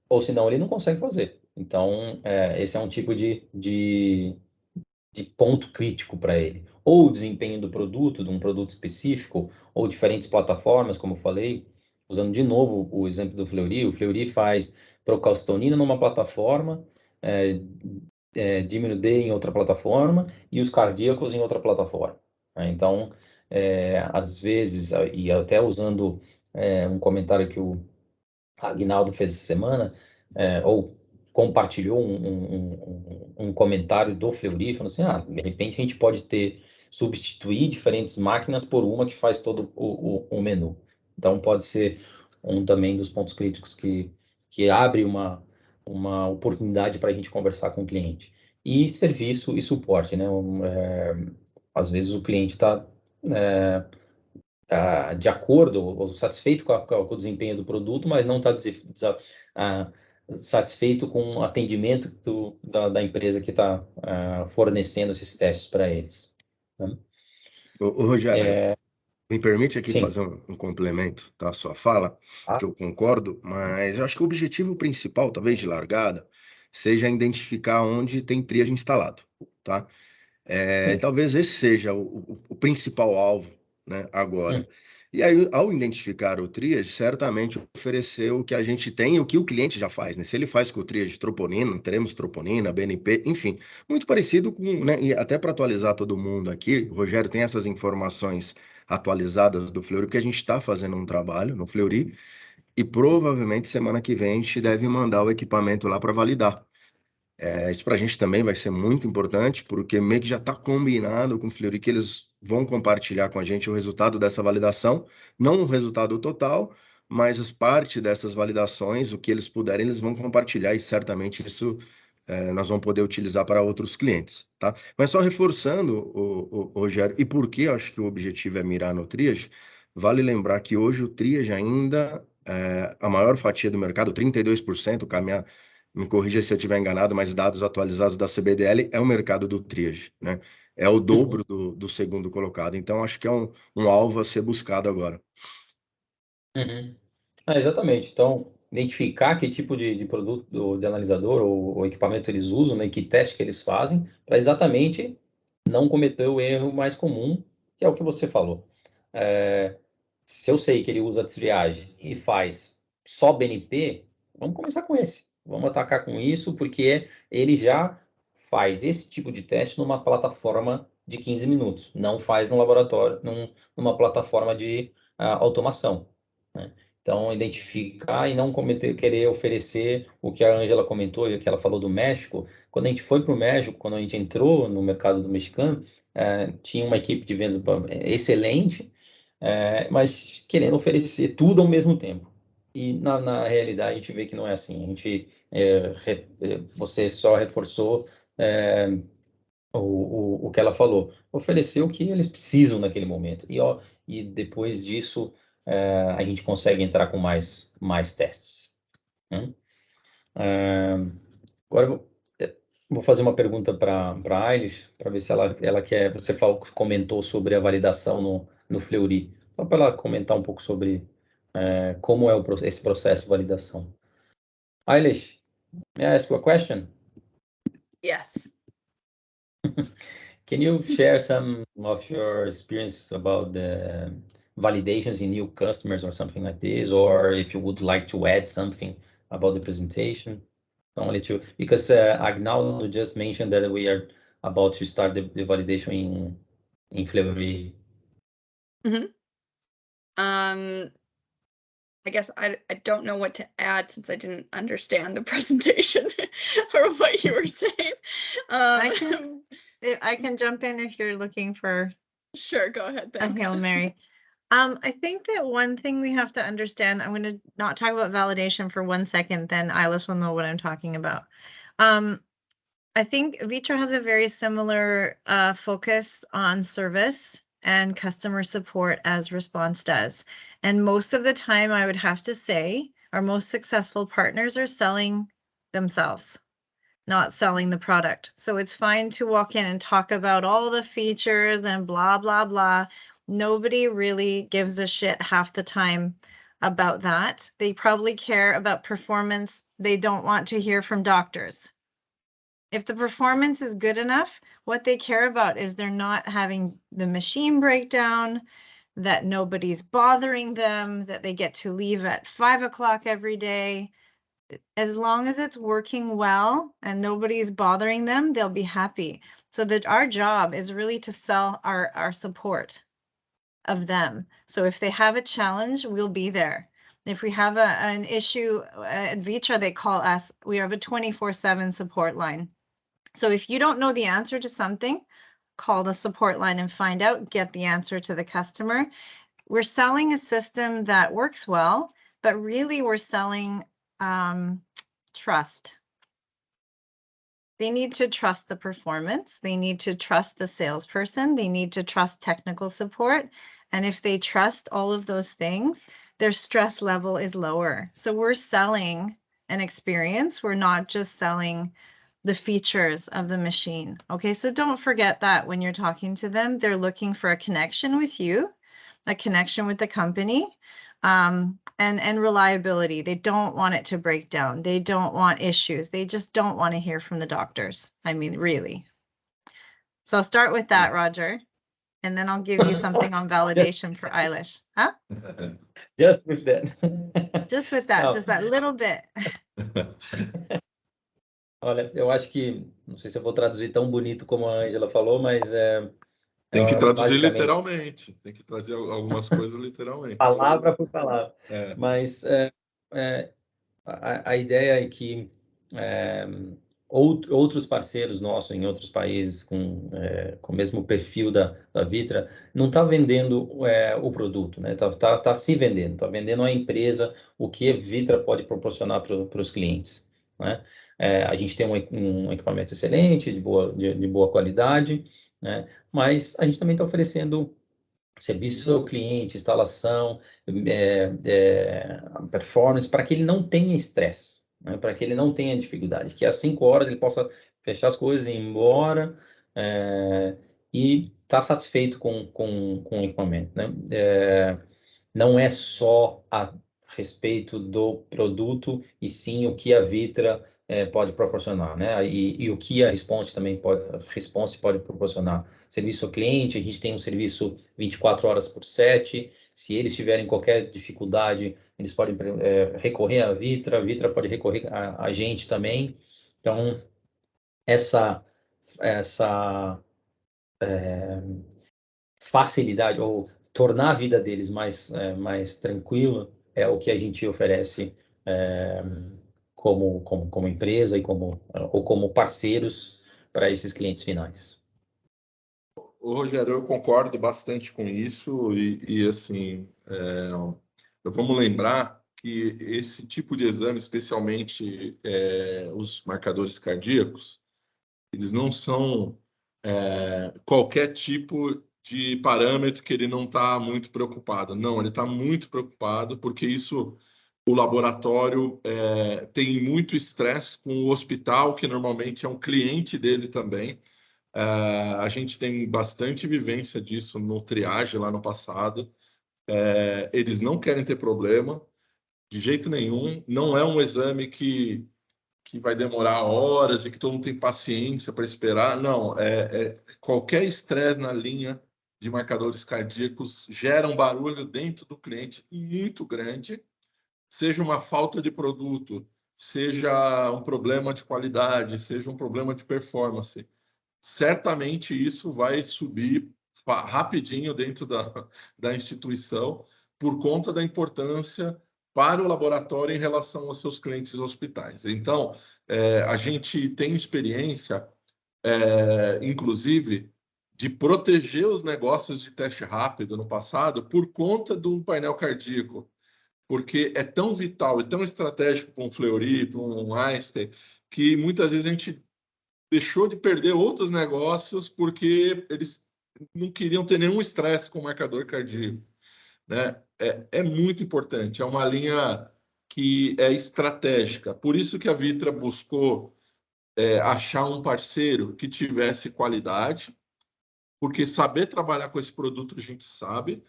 ou senão ele não consegue fazer. Então esse é um tipo de ponto crítico para ele. Ou o desempenho do produto, de um produto específico, ou diferentes plataformas, como eu falei, usando de novo o exemplo do Fleury. O Fleury faz procalcitonina numa plataforma, Dimino-D em outra plataforma e os cardíacos em outra plataforma. Então, às vezes, e até usando um comentário que o Aguinaldo fez essa semana, ou compartilhou um comentário do Fleury, falando assim, de repente a gente pode substituir diferentes máquinas por uma que faz todo o menu. Então, pode ser também dos pontos críticos que abre uma oportunidade para a gente conversar com o cliente. E serviço e suporte, né? Às vezes o cliente está de acordo ou satisfeito com o desempenho do produto, mas não está satisfeito com o atendimento da empresa que está fornecendo esses testes para eles. Né? Rogério, me permite aqui Sim. fazer um complemento à sua fala, que eu concordo, mas eu acho que o objetivo principal, talvez de largada, seja identificar onde tem triage instalado, tá? Talvez esse seja o principal alvo, né, agora. E aí, ao identificar o triage, certamente oferecer o que a gente tem e o que o cliente já faz, né? Se ele faz com o triage troponina, teremos troponina, BNP, enfim, muito parecido com, né? E até para atualizar todo mundo aqui, o Rogério tem essas informações atualizadas do Fleury, porque a gente está fazendo um trabalho no Fleury e provavelmente semana que vem a gente deve mandar o equipamento lá para validar. Isso para a gente também vai ser muito importante, porque meio que já está combinado com o Fleury que eles vão compartilhar com a gente o resultado dessa validação, não o resultado total, mas as partes dessas validações, o que eles puderem, eles vão compartilhar e certamente isso nós vamos poder utilizar para outros clientes, tá? Mas só reforçando, Rogério, e por que eu acho que o objetivo é mirar no triage, vale lembrar que hoje o triage ainda a maior fatia do mercado, 32%, me corrija se eu estiver enganado, mas dados atualizados da CBDL é o mercado do triage, né? É o dobro do segundo colocado. Então, acho que é um alvo a ser buscado agora. Exatamente. Então, identificar que tipo de produto, de analisador ou equipamento eles usam, né, que teste que eles fazem, para exatamente não cometer o erro mais comum, que é o que você falou. Se eu sei que ele usa triagem e faz só BNP, vamos começar com esse. Vamos atacar com isso, porque ele já faz esse tipo de teste numa plataforma de 15 minutos. Não faz no laboratório, numa plataforma de automação. Né? Então, identificar e não querer oferecer o que a Ângela comentou e o que ela falou do México. Quando a gente foi para o México, quando a gente entrou no mercado do mexicano, tinha uma equipe de vendas excelente, mas querendo oferecer tudo ao mesmo tempo. E na realidade a gente vê que não é assim. A gente, você só reforçou o que ela falou, oferecer o que eles precisam naquele momento. E depois disso a gente consegue entrar com mais testes. Né? Agora vou fazer uma pergunta para a Ailish, para ver se ela quer. Você comentou sobre a validação no Fleury. Só para ela comentar um pouco sobre como é esse processo de validação. Ailish, may I ask you a question? Yes. Can you share some of your experience about the validations in new customers or something like this, or if you would like to add something about the presentation? Only to, because Agnaldo just mentioned that we are about to start the validation in Fleury? I guess I don't know what to add since I didn't understand the presentation or what you were saying. I can jump in if you're looking for Sure, go ahead. a Thanks. Hail Mary. I think that one thing we have to understand, I'm going to not talk about validation for 1 second, then Eilish will know what I'm talking about. I think Vitra has a very similar focus on service and customer support as Response does. And most of the time, I would have to say, our most successful partners are selling themselves, not selling the product. So it's fine to walk in and talk about all the features and blah, blah, blah. Nobody really gives a shit half the time about that. They probably care about performance. They don't want to hear from doctors. If the performance is good enough, what they care about is they're not having the machine breakdown, that nobody's bothering them, that they get to leave at 5 o'clock every day. As long as it's working well and nobody's bothering them, they'll be happy. So that our job is really to sell our support of them. So if they have a challenge, we'll be there. If we have an issue at Vitra, they call us. We have a 24/7 support line. So if you don't know the answer to something, call the support line and find out, get the answer to the customer. We're selling a system that works well, but really we're selling trust. They need to trust the performance. They need to trust the salesperson. They need to trust technical support. And if they trust all of those things, their stress level is lower. So we're selling an experience. We're not just selling the features of the machine. Okay, so don't forget that when you're talking to them, they're looking for a connection with you, a connection with the company, and reliability. They don't want it to break down. They don't want issues. They just don't want to hear from the doctors. I mean, really. So I'll start with that, Roger, and then I'll give you something on validation for Eilish. Huh? Just with that. Just with that, just that little bit. Olha, eu acho que, não sei se eu vou traduzir tão bonito como a Ângela falou, mas tem que traduzir literalmente, tem que trazer algumas coisas literalmente. Palavra por palavra. Mas a ideia é que outros parceiros nossos em outros países com o mesmo perfil da Vitra não está vendendo o produto, né? Tá se vendendo, está vendendo a empresa, o que a Vitra pode proporcionar para os clientes, né? A gente tem um equipamento excelente, de boa qualidade, né? Mas a gente também está oferecendo serviço ao cliente, instalação, performance, para que ele não tenha estresse, né? Para que ele não tenha dificuldade, que às 5 horas ele possa fechar as coisas e ir embora e estar satisfeito com o equipamento, né? Não é só a respeito do produto, e sim o que a Vitra pode proporcionar, né? E o que a Response também pode proporcionar. Serviço ao cliente, a gente tem um serviço 24 horas por 7. Se eles tiverem qualquer dificuldade, eles podem recorrer à Vitra, a Vitra pode recorrer a gente também. Então, essa facilidade, ou tornar a vida deles mais tranquila, é o que a gente oferece como empresa ou como parceiros para esses clientes finais. Rogério, eu concordo bastante com isso e assim, vamos lembrar que esse tipo de exame, especialmente os marcadores cardíacos, eles não são qualquer tipo de parâmetro que ele não está muito preocupado. Não, ele está muito preocupado porque isso, o laboratório tem muito estresse com o hospital, que normalmente é um cliente dele também. A gente tem bastante vivência disso no triage lá no passado. Eles não querem ter problema de jeito nenhum. Não é um exame que vai demorar horas e que todo mundo tem paciência para esperar. Não, qualquer estresse na linha de marcadores cardíacos gera um barulho dentro do cliente muito grande, seja uma falta de produto, seja um problema de qualidade, seja um problema de performance. certamente isso vai subir rapidinho dentro da instituição por conta da importância para o laboratório em relação aos seus clientes hospitais. Então, a gente tem experiência, inclusive, de proteger os negócios de teste rápido no passado por conta do painel cardíaco, porque é tão vital e tão estratégico para um Fleury, para um Einstein, que muitas vezes a gente deixou de perder outros negócios porque eles não queriam ter nenhum estresse com o marcador cardíaco, né? É muito importante, é uma linha que é estratégica. Por isso que a Vitra buscou achar um parceiro que tivesse qualidade, porque saber trabalhar com esse produto a gente sabe,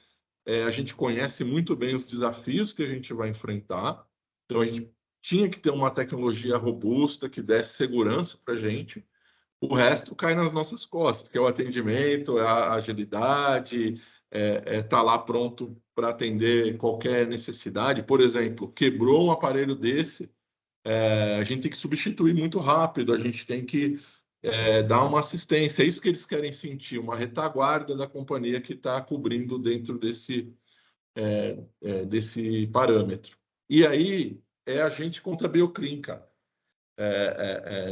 a gente conhece muito bem os desafios que a gente vai enfrentar, então a gente tinha que ter uma tecnologia robusta que desse segurança para a gente. O resto cai nas nossas costas, que é o atendimento, a agilidade, tá lá pronto para atender qualquer necessidade. Por exemplo, quebrou um aparelho desse, a gente tem que substituir muito rápido, a gente tem que dar uma assistência. É isso que eles querem sentir, uma retaguarda da companhia que está cobrindo dentro desse parâmetro. E aí é a gente contra a Bioclin, cara.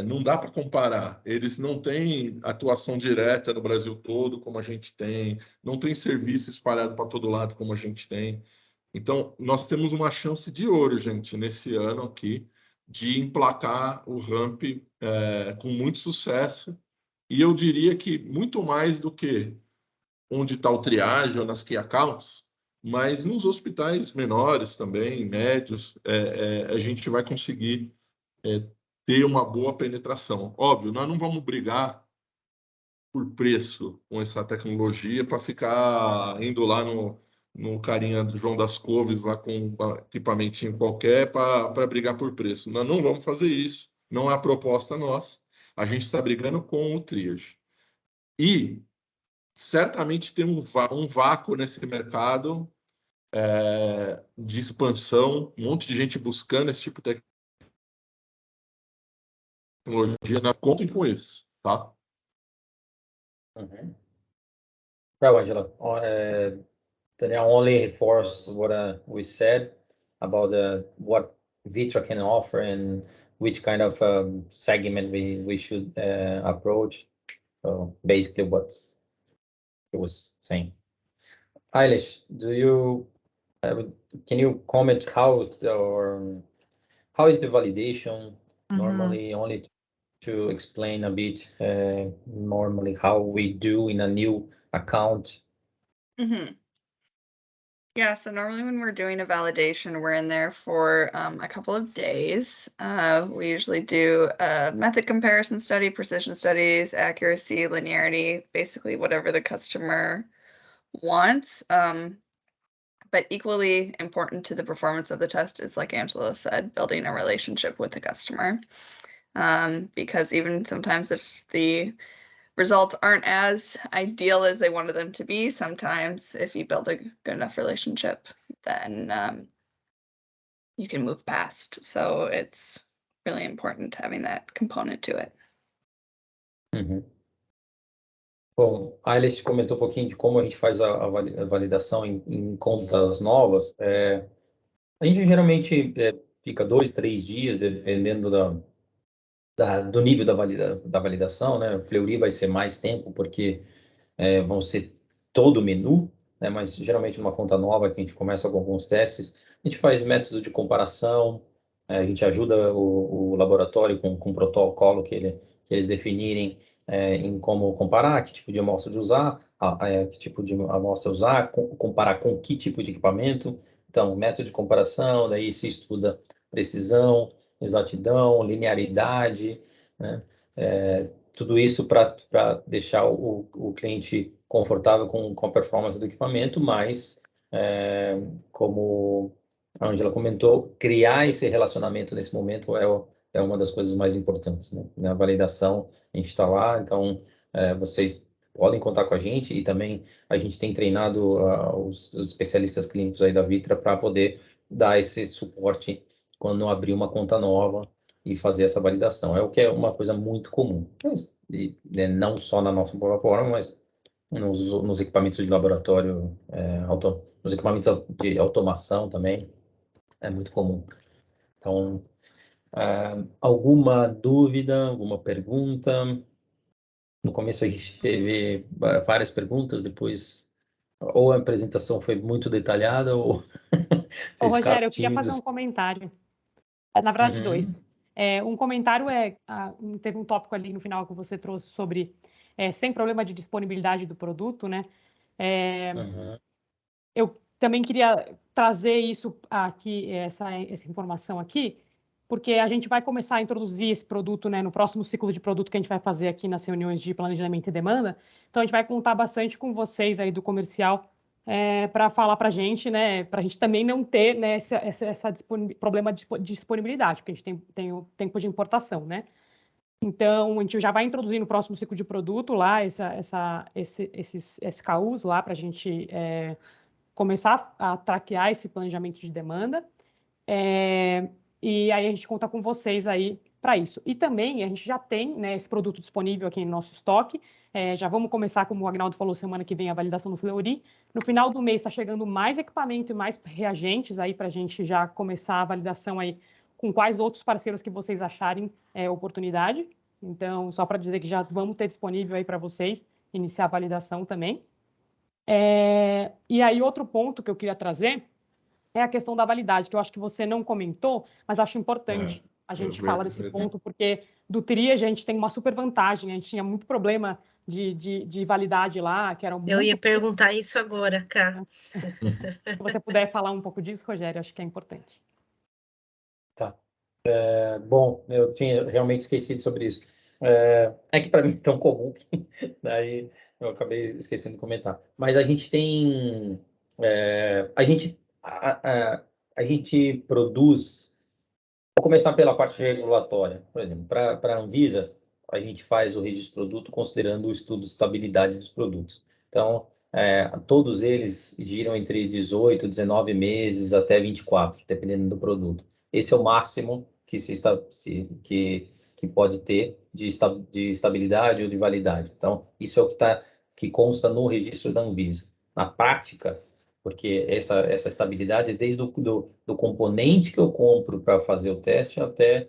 Não dá para comparar. Eles não têm atuação direta no Brasil todo, como a gente tem, não tem serviço espalhado para todo lado, como a gente tem. Então, nós temos uma chance de ouro, gente, nesse ano aqui, de emplacar o ramp com muito sucesso. E eu diria que muito mais do que onde está o triage ou nas key accounts, mas nos hospitais menores também, médios, a gente vai conseguir ter uma boa penetração. Óbvio, nós não vamos brigar por preço com essa tecnologia para ficar indo lá no carinha do João das Couves, lá com um equipamentinho qualquer, para brigar por preço. Nós não vamos fazer isso, não é a proposta nossa. A gente está brigando com o triage. E certamente tem um vácuo nesse mercado de expansão, um monte de gente buscando esse tipo de tecnologia, na contem com isso, tá? Well, Angela, Daniel only reinforced what we said about what Vitra can offer and which kind of segment we should approach. So basically what he was saying. Eilish, can you comment how is the validation normally, only to explain a bit normally how we do in a new account? Yeah, so normally when we're doing a validation, we're in there for a couple of days. We usually do a method comparison study, precision studies, accuracy, linearity, basically whatever the customer wants. But equally important to the performance of the test is, like Angela said, building a relationship with the customer. Because even sometimes if the results aren't as ideal as they wanted them to be, sometimes if you build a good enough relationship, then you can move past. So it's really important having that component to it. Bom, a Eilish comentou um pouquinho de como a gente faz a validação em contas novas. A gente geralmente fica 2, 3 dias, dependendo do nível da validação, né? O Fleury vai ser mais tempo, porque vão ser todo o menu, né? Mas geralmente numa conta nova que a gente começa com alguns testes, a gente faz métodos de comparação, a gente ajuda o laboratório com protocolo que eles definirem em como comparar, que tipo de amostra de usar, que tipo de amostra usar, comparar com que tipo de equipamento. Então, método de comparação, daí se estuda precisão, exatidão, linearidade, né? Tudo isso para deixar o cliente confortável com a performance do equipamento, mas, como a Angela comentou, criar esse relacionamento nesse momento é uma das coisas mais importantes, né? Na validação, a gente está lá, então vocês podem contar com a gente, e também a gente tem treinado os especialistas clínicos aí da Vitra para poder dar esse suporte quando abrir uma conta nova, e fazer essa validação. É o que é uma coisa muito comum. E, né, não só na nossa plataforma, mas nos equipamentos de laboratório, nos equipamentos de automação também, é muito comum. Então, alguma dúvida, alguma pergunta? No começo a gente teve várias perguntas, depois ou a apresentação foi muito detalhada ou Ô, vocês ficaram Rogério, eu queria fazer tímidos. um comentário. Na verdade, dois. Um comentário teve um tópico ali no final que você trouxe sobre sem problema de disponibilidade do produto, né? Eu também queria trazer isso aqui, essa informação aqui, porque a gente vai começar a introduzir esse produto, né, no próximo ciclo de produto que a gente vai fazer aqui nas reuniões de planejamento e demanda. Então, a gente vai contar bastante com vocês aí do comercial para falar para a gente, né, para a gente também não ter, né, problema de disponibilidade, porque a gente tem o tempo de importação, né? Então, a gente já vai introduzir no próximo ciclo de produto lá esses SKUs lá para a gente começar a traquear esse planejamento de demanda. E aí a gente conta com vocês aí para isso. E também a gente já tem, né, esse produto disponível aqui no nosso estoque. Já vamos começar, como o Agnaldo falou, semana que vem a validação do Fleury. No final do mês está chegando mais equipamento e mais reagentes aí para a gente já começar a validação aí com quais outros parceiros que vocês acharem oportunidade. Então, só para dizer que já vamos ter disponível aí para vocês iniciar a validação também. E aí outro ponto que eu queria trazer é a questão da validade, que eu acho que você não comentou, mas acho importante a gente falar desse ponto, porque do TRI a gente tem uma super vantagem, a gente tinha muito problema de validade lá, que era muito... Eu ia perguntar isso agora, Cá. Se você puder falar um pouco disso, Rogério, acho que é importante. Tá. Bom, eu tinha realmente esquecido sobre isso. É que para mim é tão comum que daí eu acabei esquecendo de comentar. Mas a gente tem... a gente produz... Vou começar pela parte regulatória. Por exemplo, para a Anvisa, a gente faz o registro de produto considerando o estudo de estabilidade dos produtos. Então, todos eles giram entre 18, 19 meses até 24, dependendo do produto. Esse é o máximo que pode ter de estabilidade ou de validade. Então, isso é o que consta no registro da Anvisa. Na prática, porque essa estabilidade é desde do componente que eu compro para fazer o teste até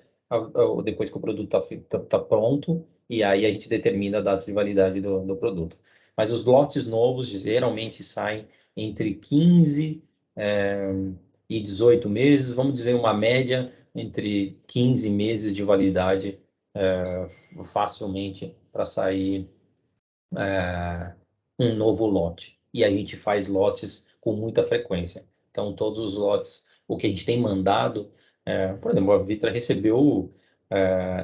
depois que o produto está pronto, e aí a gente determina a data de validade do produto. Mas os lotes novos geralmente saem entre 15 e 18 meses, vamos dizer uma média entre 15 meses de validade facilmente para sair um novo lote. E a gente faz lotes com muita frequência. Então, todos os lotes, o que a gente tem mandado, por exemplo, a Vitra recebeu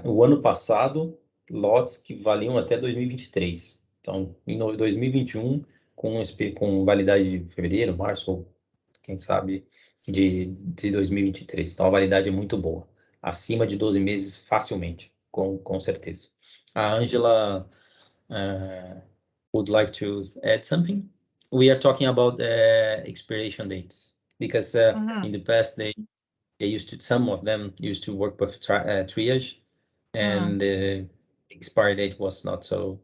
o ano passado lotes que valiam até 2023. Então, em 2021, com validade de fevereiro, março, ou quem sabe de 2023. Então, a validade é muito boa. Acima de 12 meses, facilmente, com certeza. A Ângela would like to add something. We are talking about expiration dates because in the past some of them used to work with triage, and the expiry date was not so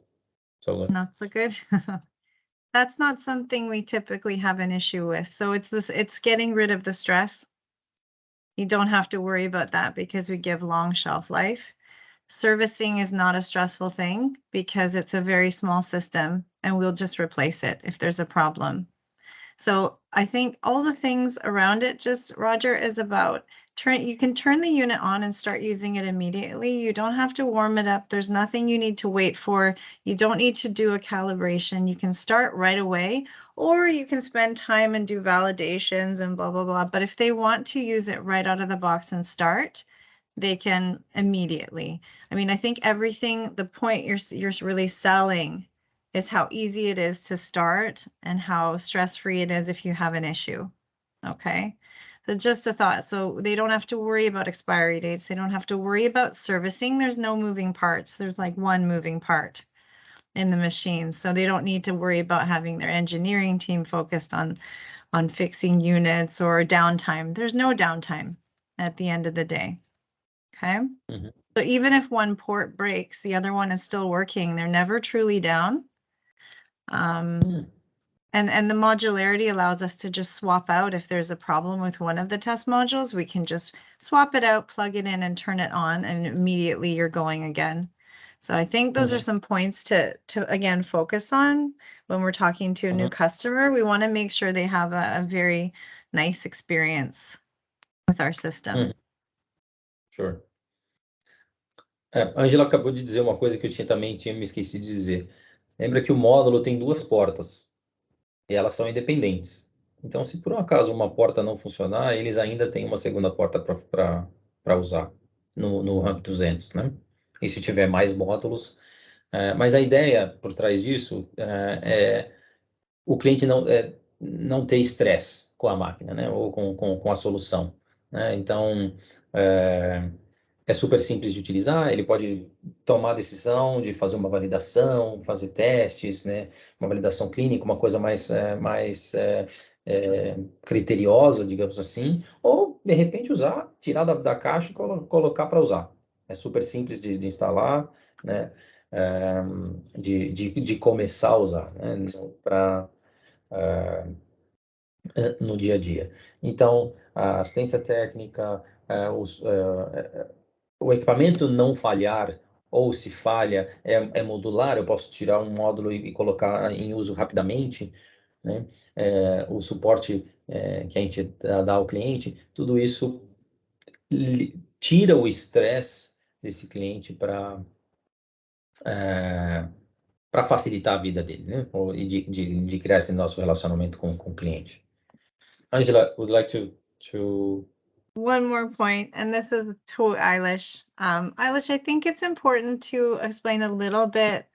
good. Not so good. That's not something we typically have an issue with. So it's getting rid of the stress. You don't have to worry about that because we give long shelf life. Servicing is not a stressful thing because it's a very small system and we'll just replace it if there's a problem. So I think all the things around it, just Roger, is about you can turn the unit on and start using it immediately. You don't have to warm it up. There's nothing you need to wait for. You don't need to do a calibration. You can start right away, or you can spend time and do validations and blah, blah, blah. But if they want to use it right out of the box and start, they can immediately. I mean, I think everything, the point you're really selling is how easy it is to start and how stress-free it is if you have an issue. Okay, so just a thought. So they don't have to worry about expiry dates. They don't have to worry about servicing. There's no moving parts. There's like one moving part in the machine. So they don't need to worry about having their engineering team focused on fixing units or downtime. There's no downtime at the end of the day. okay? Mhm. So even if one port breaks, the other one is still working. They're never truly down. And the modularity allows us to just swap out if there's a problem with one of the test modules. We can just swap it out, plug it in, and turn it on, and immediately you're going again. So I think those are some points to again focus on when we're talking to a new customer. We want to make sure they have a very nice experience with our system. Sure. A Ângela acabou de dizer uma coisa que eu também tinha me esquecido de dizer. Lembra que o módulo tem 2 portas e elas são independentes. Então, se por um acaso uma porta não funcionar, eles ainda têm uma segunda porta para usar no Ramp 200, né? E se tiver mais módulos. Mas a ideia por trás disso é o cliente não ter estresse com a máquina, né? Ou com a solução, né? Então, é super simples de utilizar, ele pode tomar a decisão de fazer uma validação, fazer testes, né? Uma validação clínica, uma coisa mais criteriosa, digamos assim, ou, de repente, tirar da caixa e colocar para usar. É super simples de instalar, né? De começar a usar, né? No dia a dia. Então, a assistência técnica, o equipamento não falhar, ou se falha, é modular, eu posso tirar um módulo e colocar em uso rapidamente, né? O suporte que a gente dá ao cliente, tudo isso tira o estresse desse cliente para facilitar a vida dele, né? E de criar esse nosso relacionamento com o cliente. Angela, would like to One more point, and this is to Eilish. Eilish, I think it's important to explain a little bit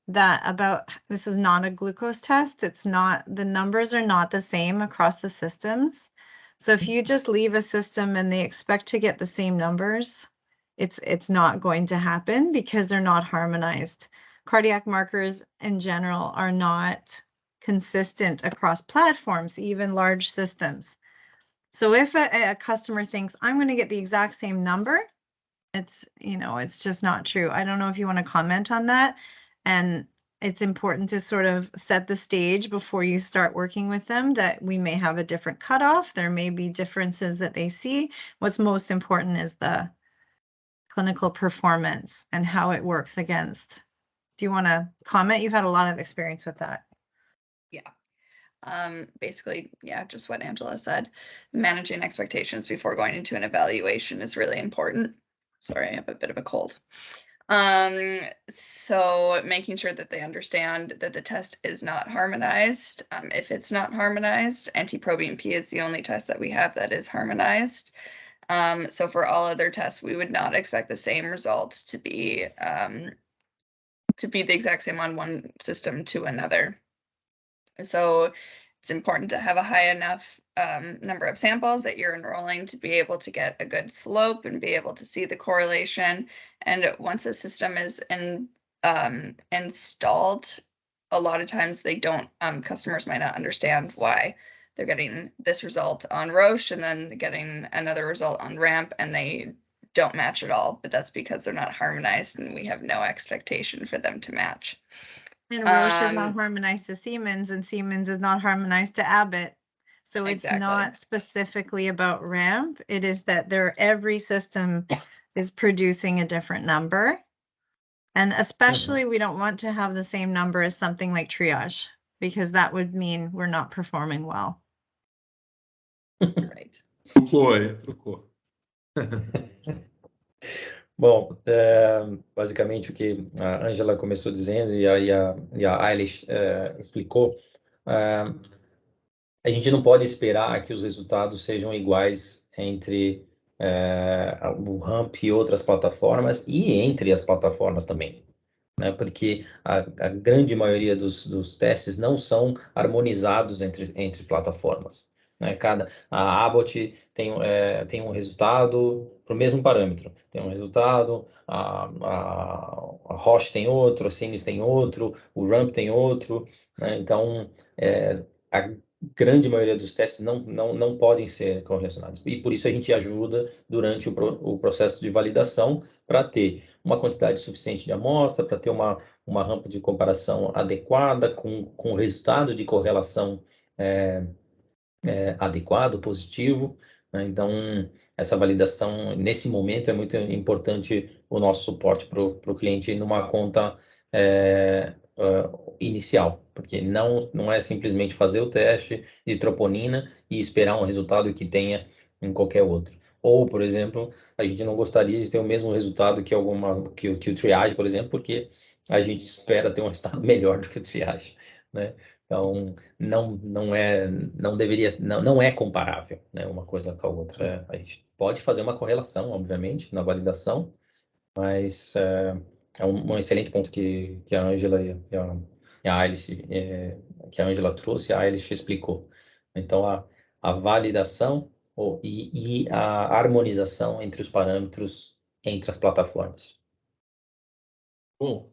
about this is not a glucose test. It's not, the numbers are not the same across the systems. So if you just leave a system and they expect to get the same numbers, it's not going to happen because they're not harmonized. Cardiac markers in general are not consistent across platforms, even large systems. So if a customer thinks I'm going to get the exact same number, it's just not true. I don't know if you want to comment on that. And it's important to sort of set the stage before you start working with them that we may have a different cutoff. There may be differences that they see. What's most important is the clinical performance and how it works against. Do you want to comment? You've had a lot of experience with that. Yeah. Basically, just what Angela said. Managing expectations before going into an evaluation is really important. Sorry, I have a bit of a cold. So making sure that they understand that the test is not harmonized. If it's not harmonized, NT-proBNP is the only test that we have that is harmonized. So for all other tests, we would not expect the same result to be the exact same on one system to another. So it's important to have a high enough number of samples that you're enrolling to be able to get a good slope and be able to see the correlation. And once a system is installed, a lot of times they don't, customers might not understand why they're getting this result on Roche and then getting another result on Ramp, and they don't match at all. But that's because they're not harmonized and we have no expectation for them to match. And Roche is not harmonized to Siemens, and Siemens is not harmonized to Abbott. So it's not specifically about Ramp. It is that every system is producing a different number. And especially we don't want to have the same number as something like Triage, because that would mean we're not performing well. Right. Trucou. Bom, basicamente o que a Angela começou dizendo e a Eilish explicou, a gente não pode esperar que os resultados sejam iguais entre o Ramp e outras plataformas e entre as plataformas também, né? Porque a grande maioria dos testes não são harmonizados entre plataformas. Né? A Abbott tem um resultado para o mesmo parâmetro, tem um resultado, a Roche tem outro, a Siemens tem outro, o Ramp tem outro, né? Então, a grande maioria dos testes não podem ser correlacionados. E por isso a gente ajuda durante o processo de validação para ter uma quantidade suficiente de amostra, para ter uma rampa de comparação adequada, com o resultado de correlação adequado, positivo, né? Então, essa validação, nesse momento, é muito importante o nosso suporte para o cliente numa conta inicial, porque não é simplesmente fazer o teste de troponina e esperar um resultado que tenha em qualquer outro. Ou, por exemplo, a gente não gostaria de ter o mesmo resultado que o triage, por exemplo, porque a gente espera ter um resultado melhor do que o triage, né? Então, não é comparável, né, uma coisa com a outra. A gente pode fazer uma correlação, obviamente, na validação, mas é um excelente ponto que a Ângela e a Eilish, que a Ângela trouxe, a Eilish explicou. Então, a validação e a harmonização entre os parâmetros entre as plataformas. Bom,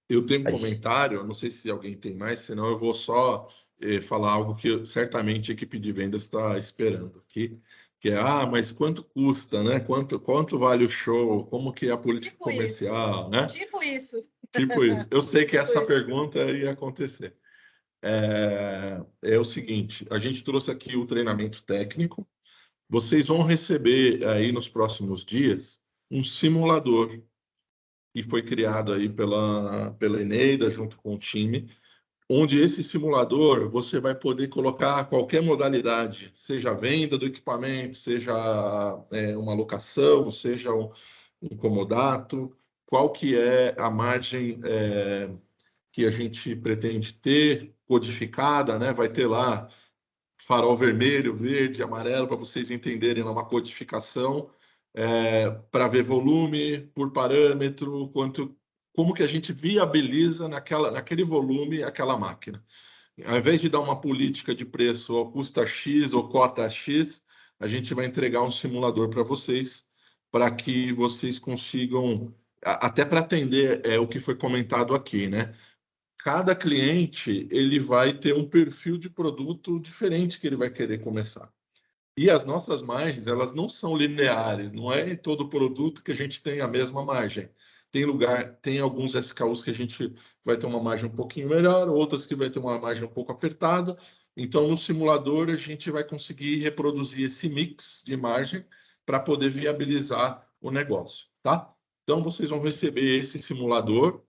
eu tenho um comentário, não sei se alguém tem mais, senão eu vou só falar algo que certamente a equipe de vendas está esperando aqui, que é, mas quanto custa, né? Quanto vale o show? Como que é a política Tipo comercial, né? Tipo isso. Tipo isso. Eu sei que Tipo essa isso. pergunta ia acontecer. É o seguinte, a gente trouxe aqui o treinamento técnico, vocês vão receber aí nos próximos dias um simulador que foi criado aí pela Eneida junto com o time, onde esse simulador você vai poder colocar qualquer modalidade, seja a venda do equipamento, seja uma locação, seja um comodato, qual que é a margem que a gente pretende ter codificada, né? Vai ter lá farol vermelho, verde, amarelo, para vocês entenderem uma codificação, para ver volume por parâmetro, como que a gente viabiliza naquele volume aquela máquina. Ao invés de dar uma política de preço ou custa X ou cota X, a gente vai entregar um simulador para vocês, para que vocês consigam, até para atender o que foi comentado aqui, né? Cada cliente ele vai ter um perfil de produto diferente que ele vai querer começar. E as nossas margens, elas não são lineares, não é em todo produto que a gente tem a mesma margem. Tem alguns SKUs que a gente vai ter uma margem um pouquinho melhor, outras que vai ter uma margem um pouco apertada. Então, no simulador, a gente vai conseguir reproduzir esse mix de margem para poder viabilizar o negócio, tá? Então, vocês vão receber esse simulador.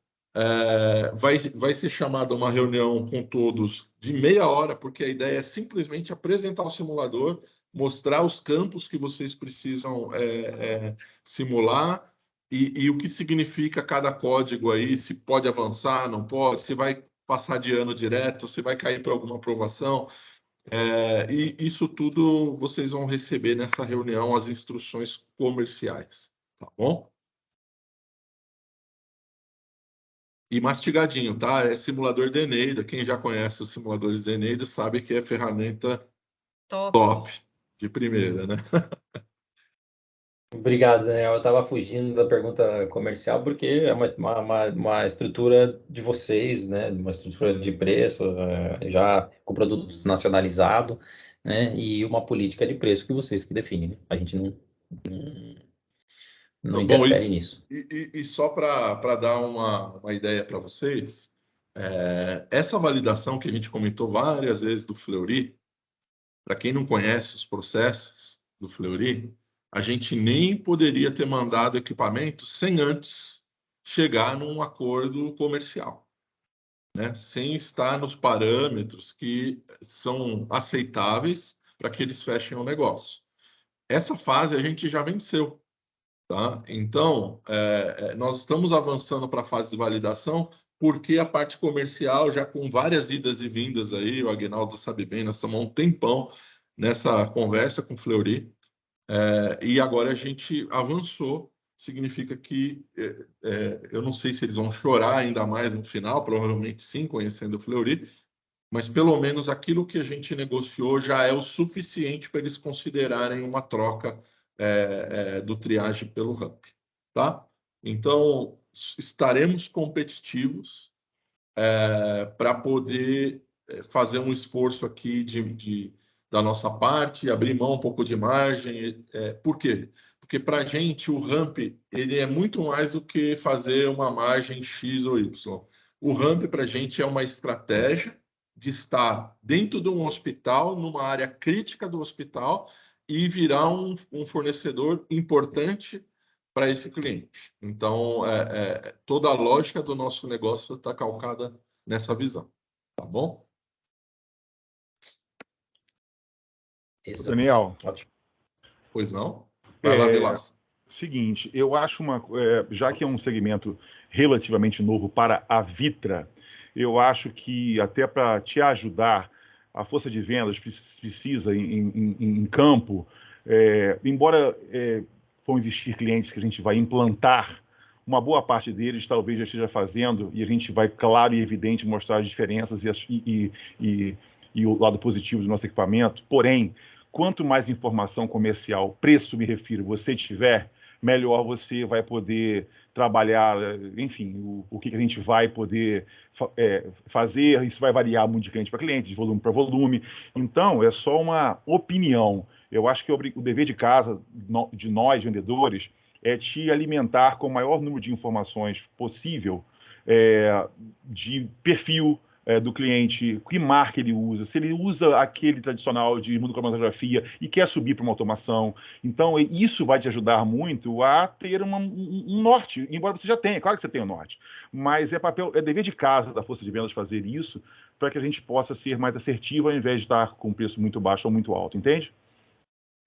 Vai ser chamada uma reunião com todos de meia hora, porque a ideia é simplesmente apresentar o simulador, mostrar os campos que vocês precisam simular e o que significa cada código aí, se pode avançar, não pode, se vai passar de ano direto, se vai cair para alguma aprovação. E isso tudo vocês vão receber nessa reunião, as instruções comerciais, tá bom? E mastigadinho, tá? É simulador de Eneida. Quem já conhece os simuladores de Eneida sabe que é ferramenta top de primeira, né? Obrigado, Daniel. Eu estava fugindo da pergunta comercial porque é uma estrutura de vocês, né? Uma estrutura de preço, já com produto nacionalizado, né? E uma política de preço que vocês que definem. A gente não interfere nisso. E só para dar uma ideia para vocês, essa validação que a gente comentou várias vezes do Fleury, para quem não conhece os processos do Fleury, a gente nem poderia ter mandado equipamento sem antes chegar num acordo comercial, né? Sem estar nos parâmetros que são aceitáveis para que eles fechem o negócio. Essa fase a gente já venceu, tá? Então, nós estamos avançando para a fase de validação porque a parte comercial, já com várias idas e vindas aí, o Aguinaldo sabe bem, nós estamos há um tempão nessa conversa com o Fleury, e agora a gente avançou, significa que eu não sei se eles vão chorar ainda mais no final, provavelmente sim, conhecendo o Fleury, mas pelo menos aquilo que a gente negociou já é o suficiente para eles considerarem uma troca do triage pelo ramp, tá? Então, estaremos competitivos para poder fazer um esforço aqui da nossa parte, abrir mão um pouco de margem. Por quê? Porque para a gente o ramp ele é muito mais do que fazer uma margem X ou Y. O ramp para a gente é uma estratégia de estar dentro de um hospital, numa área crítica do hospital, e virar um fornecedor importante para esse cliente. Então, toda a lógica do nosso negócio está calcada nessa visão. Tá bom? Isso. Daniel. Ótimo. Pois não? Vai lá, Vilas. Seguinte, eu acho já que é um segmento relativamente novo para a Vitra, eu acho que até para te ajudar, a força de vendas precisa em campo, embora vão existir clientes que a gente vai implantar, uma boa parte deles talvez já esteja fazendo, e a gente vai, claro e evidente, mostrar as diferenças e o lado positivo do nosso equipamento. Porém, quanto mais informação comercial, preço me refiro, você tiver, melhor você vai poder trabalhar, enfim, o que a gente vai poder fazer. Isso vai variar muito de cliente para cliente, de volume para volume. Então, é só uma opinião. Eu acho que o dever de casa de nós, vendedores, é te alimentar com o maior número de informações possível, de perfil do cliente, que marca ele usa, se ele usa aquele tradicional de monocromatografia e quer subir para uma automação. Então, isso vai te ajudar muito a ter um norte, embora você já tenha, claro que você tem o norte, mas é dever de casa da força de vendas fazer isso para que a gente possa ser mais assertivo ao invés de estar com um preço muito baixo ou muito alto, entende?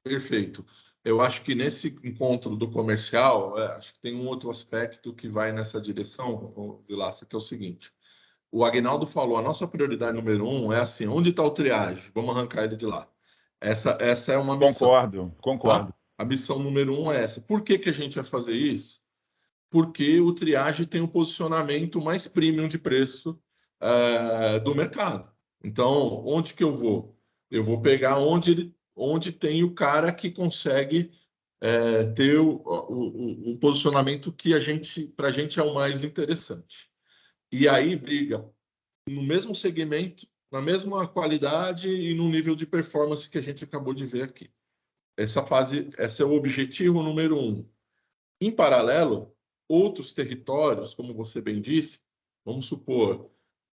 Perfeito. Eu acho que nesse encontro do comercial, acho que tem um outro aspecto que vai nessa direção, Vilaça, que é o seguinte. O Aguinaldo falou, a nossa prioridade número 1 é assim, onde está o triage? Vamos arrancar ele de lá. Essa é uma missão. Concordo. Tá? A missão número 1 é essa. Por que a gente vai fazer isso? Porque o triage tem um posicionamento mais premium de preço do mercado. Então, onde que eu vou? Eu vou pegar onde tem o cara que consegue ter o posicionamento que para a gente é o mais interessante. E aí briga no mesmo segmento, na mesma qualidade e no nível de performance que a gente acabou de ver aqui. Esse é o objetivo número 1. Em paralelo, outros territórios, como você bem disse, vamos supor,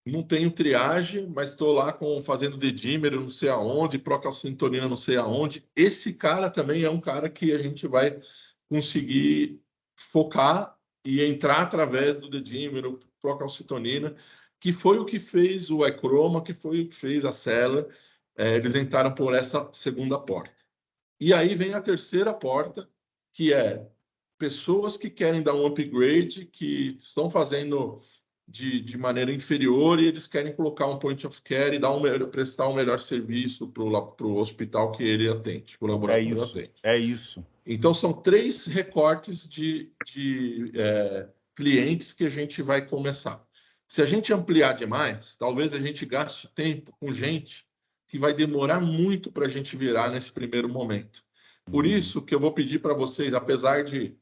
não tenho triagem, mas estou lá fazendo dedímero não sei aonde, procalcitonina não sei aonde. Esse cara também é um cara que a gente vai conseguir focar e entrar através do dedímero, procalcitonina, que foi o que fez o iChroma, que foi o que fez a Cela. Eles entraram por essa segunda porta. E aí vem a terceira porta, que é pessoas que querem dar um upgrade, que estão fazendo de maneira inferior e eles querem colocar um point of care e prestar um melhor serviço para o hospital que ele atende, que o laboratório atende. É isso. Então, são 3 recortes de clientes que a gente vai começar. Se a gente ampliar demais, talvez a gente gaste tempo com gente que vai demorar muito para a gente virar nesse primeiro momento. Por isso que eu vou pedir para vocês, apesar de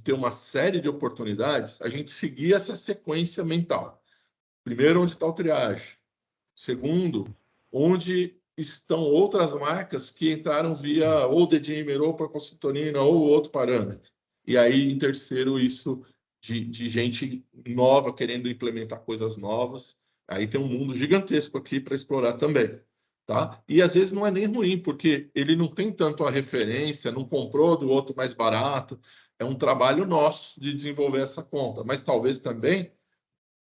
ter uma série de oportunidades, a gente seguir essa sequência mental. Primeiro, onde está o triage. Segundo, onde estão outras marcas que entraram via ou dedimer, ou procalcitonina, ou outro parâmetro. E aí, em terceiro, isso de gente nova querendo implementar coisas novas. Aí tem um mundo gigantesco aqui para explorar também. Tá? E às vezes não é nem ruim, porque ele não tem tanto a referência, não comprou do outro mais barato. É um trabalho nosso de desenvolver essa conta, mas talvez também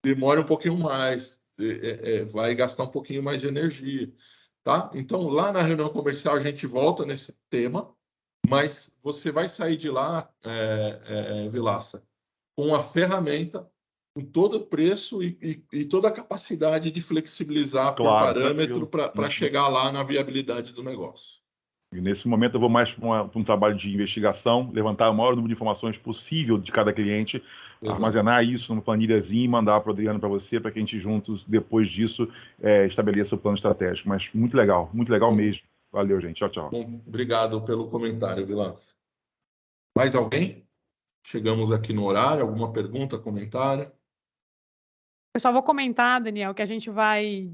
demore um pouquinho mais, vai gastar um pouquinho mais de energia. Tá? Então, lá na reunião comercial, a gente volta nesse tema, mas você vai sair de lá, Vilaça, com a ferramenta, com todo o preço e toda a capacidade de flexibilizar por parâmetro para chegar lá na viabilidade do negócio. E nesse momento eu vou mais para um trabalho de investigação, levantar o maior número de informações possível de cada cliente, armazenar isso numa planilhazinha e mandar para o Adriano, para você, para que a gente juntos, depois disso, estabeleça o plano estratégico. Mas muito legal mesmo. Valeu, gente. Tchau, tchau. Bom, obrigado pelo comentário, Vilas. Mais alguém? Chegamos aqui no horário. Alguma pergunta, comentário? Eu só vou comentar, Daniel, que a gente vai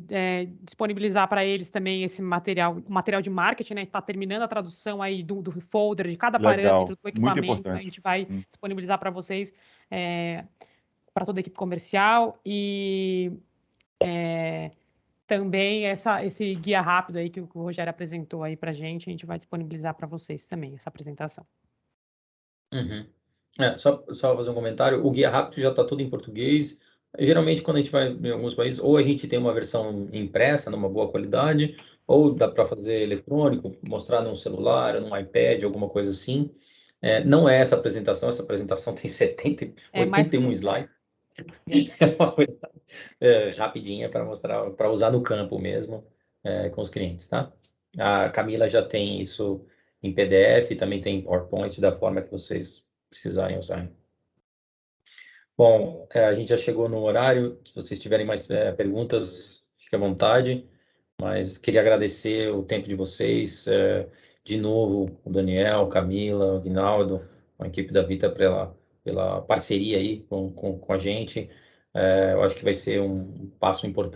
disponibilizar para eles também esse material de marketing, né? Está terminando a tradução aí do folder, de cada Legal, parâmetro do muito equipamento. importante. A gente vai disponibilizar para vocês, para toda a equipe comercial. E também esse guia rápido aí que o Rogério apresentou aí para a gente vai disponibilizar para vocês também, essa apresentação. Uhum. Só fazer um comentário, o guia rápido já está tudo em português. Geralmente, quando a gente vai em alguns países, ou a gente tem uma versão impressa, numa boa qualidade, ou dá para fazer eletrônico, mostrar num celular, num iPad, alguma coisa assim. Não é essa apresentação tem 81 slides. É uma coisa rapidinha para mostrar, para usar no campo mesmo, com os clientes, tá? A Camila já tem isso em PDF, também tem em PowerPoint, da forma que vocês precisarem usar. Bom, a gente já chegou no horário, se vocês tiverem mais perguntas, fique à vontade, mas queria agradecer o tempo de vocês, de novo, o Daniel, Camila, o Guinaldo, a equipe da Vita pela parceria aí com a gente. Eu acho que vai ser um passo importante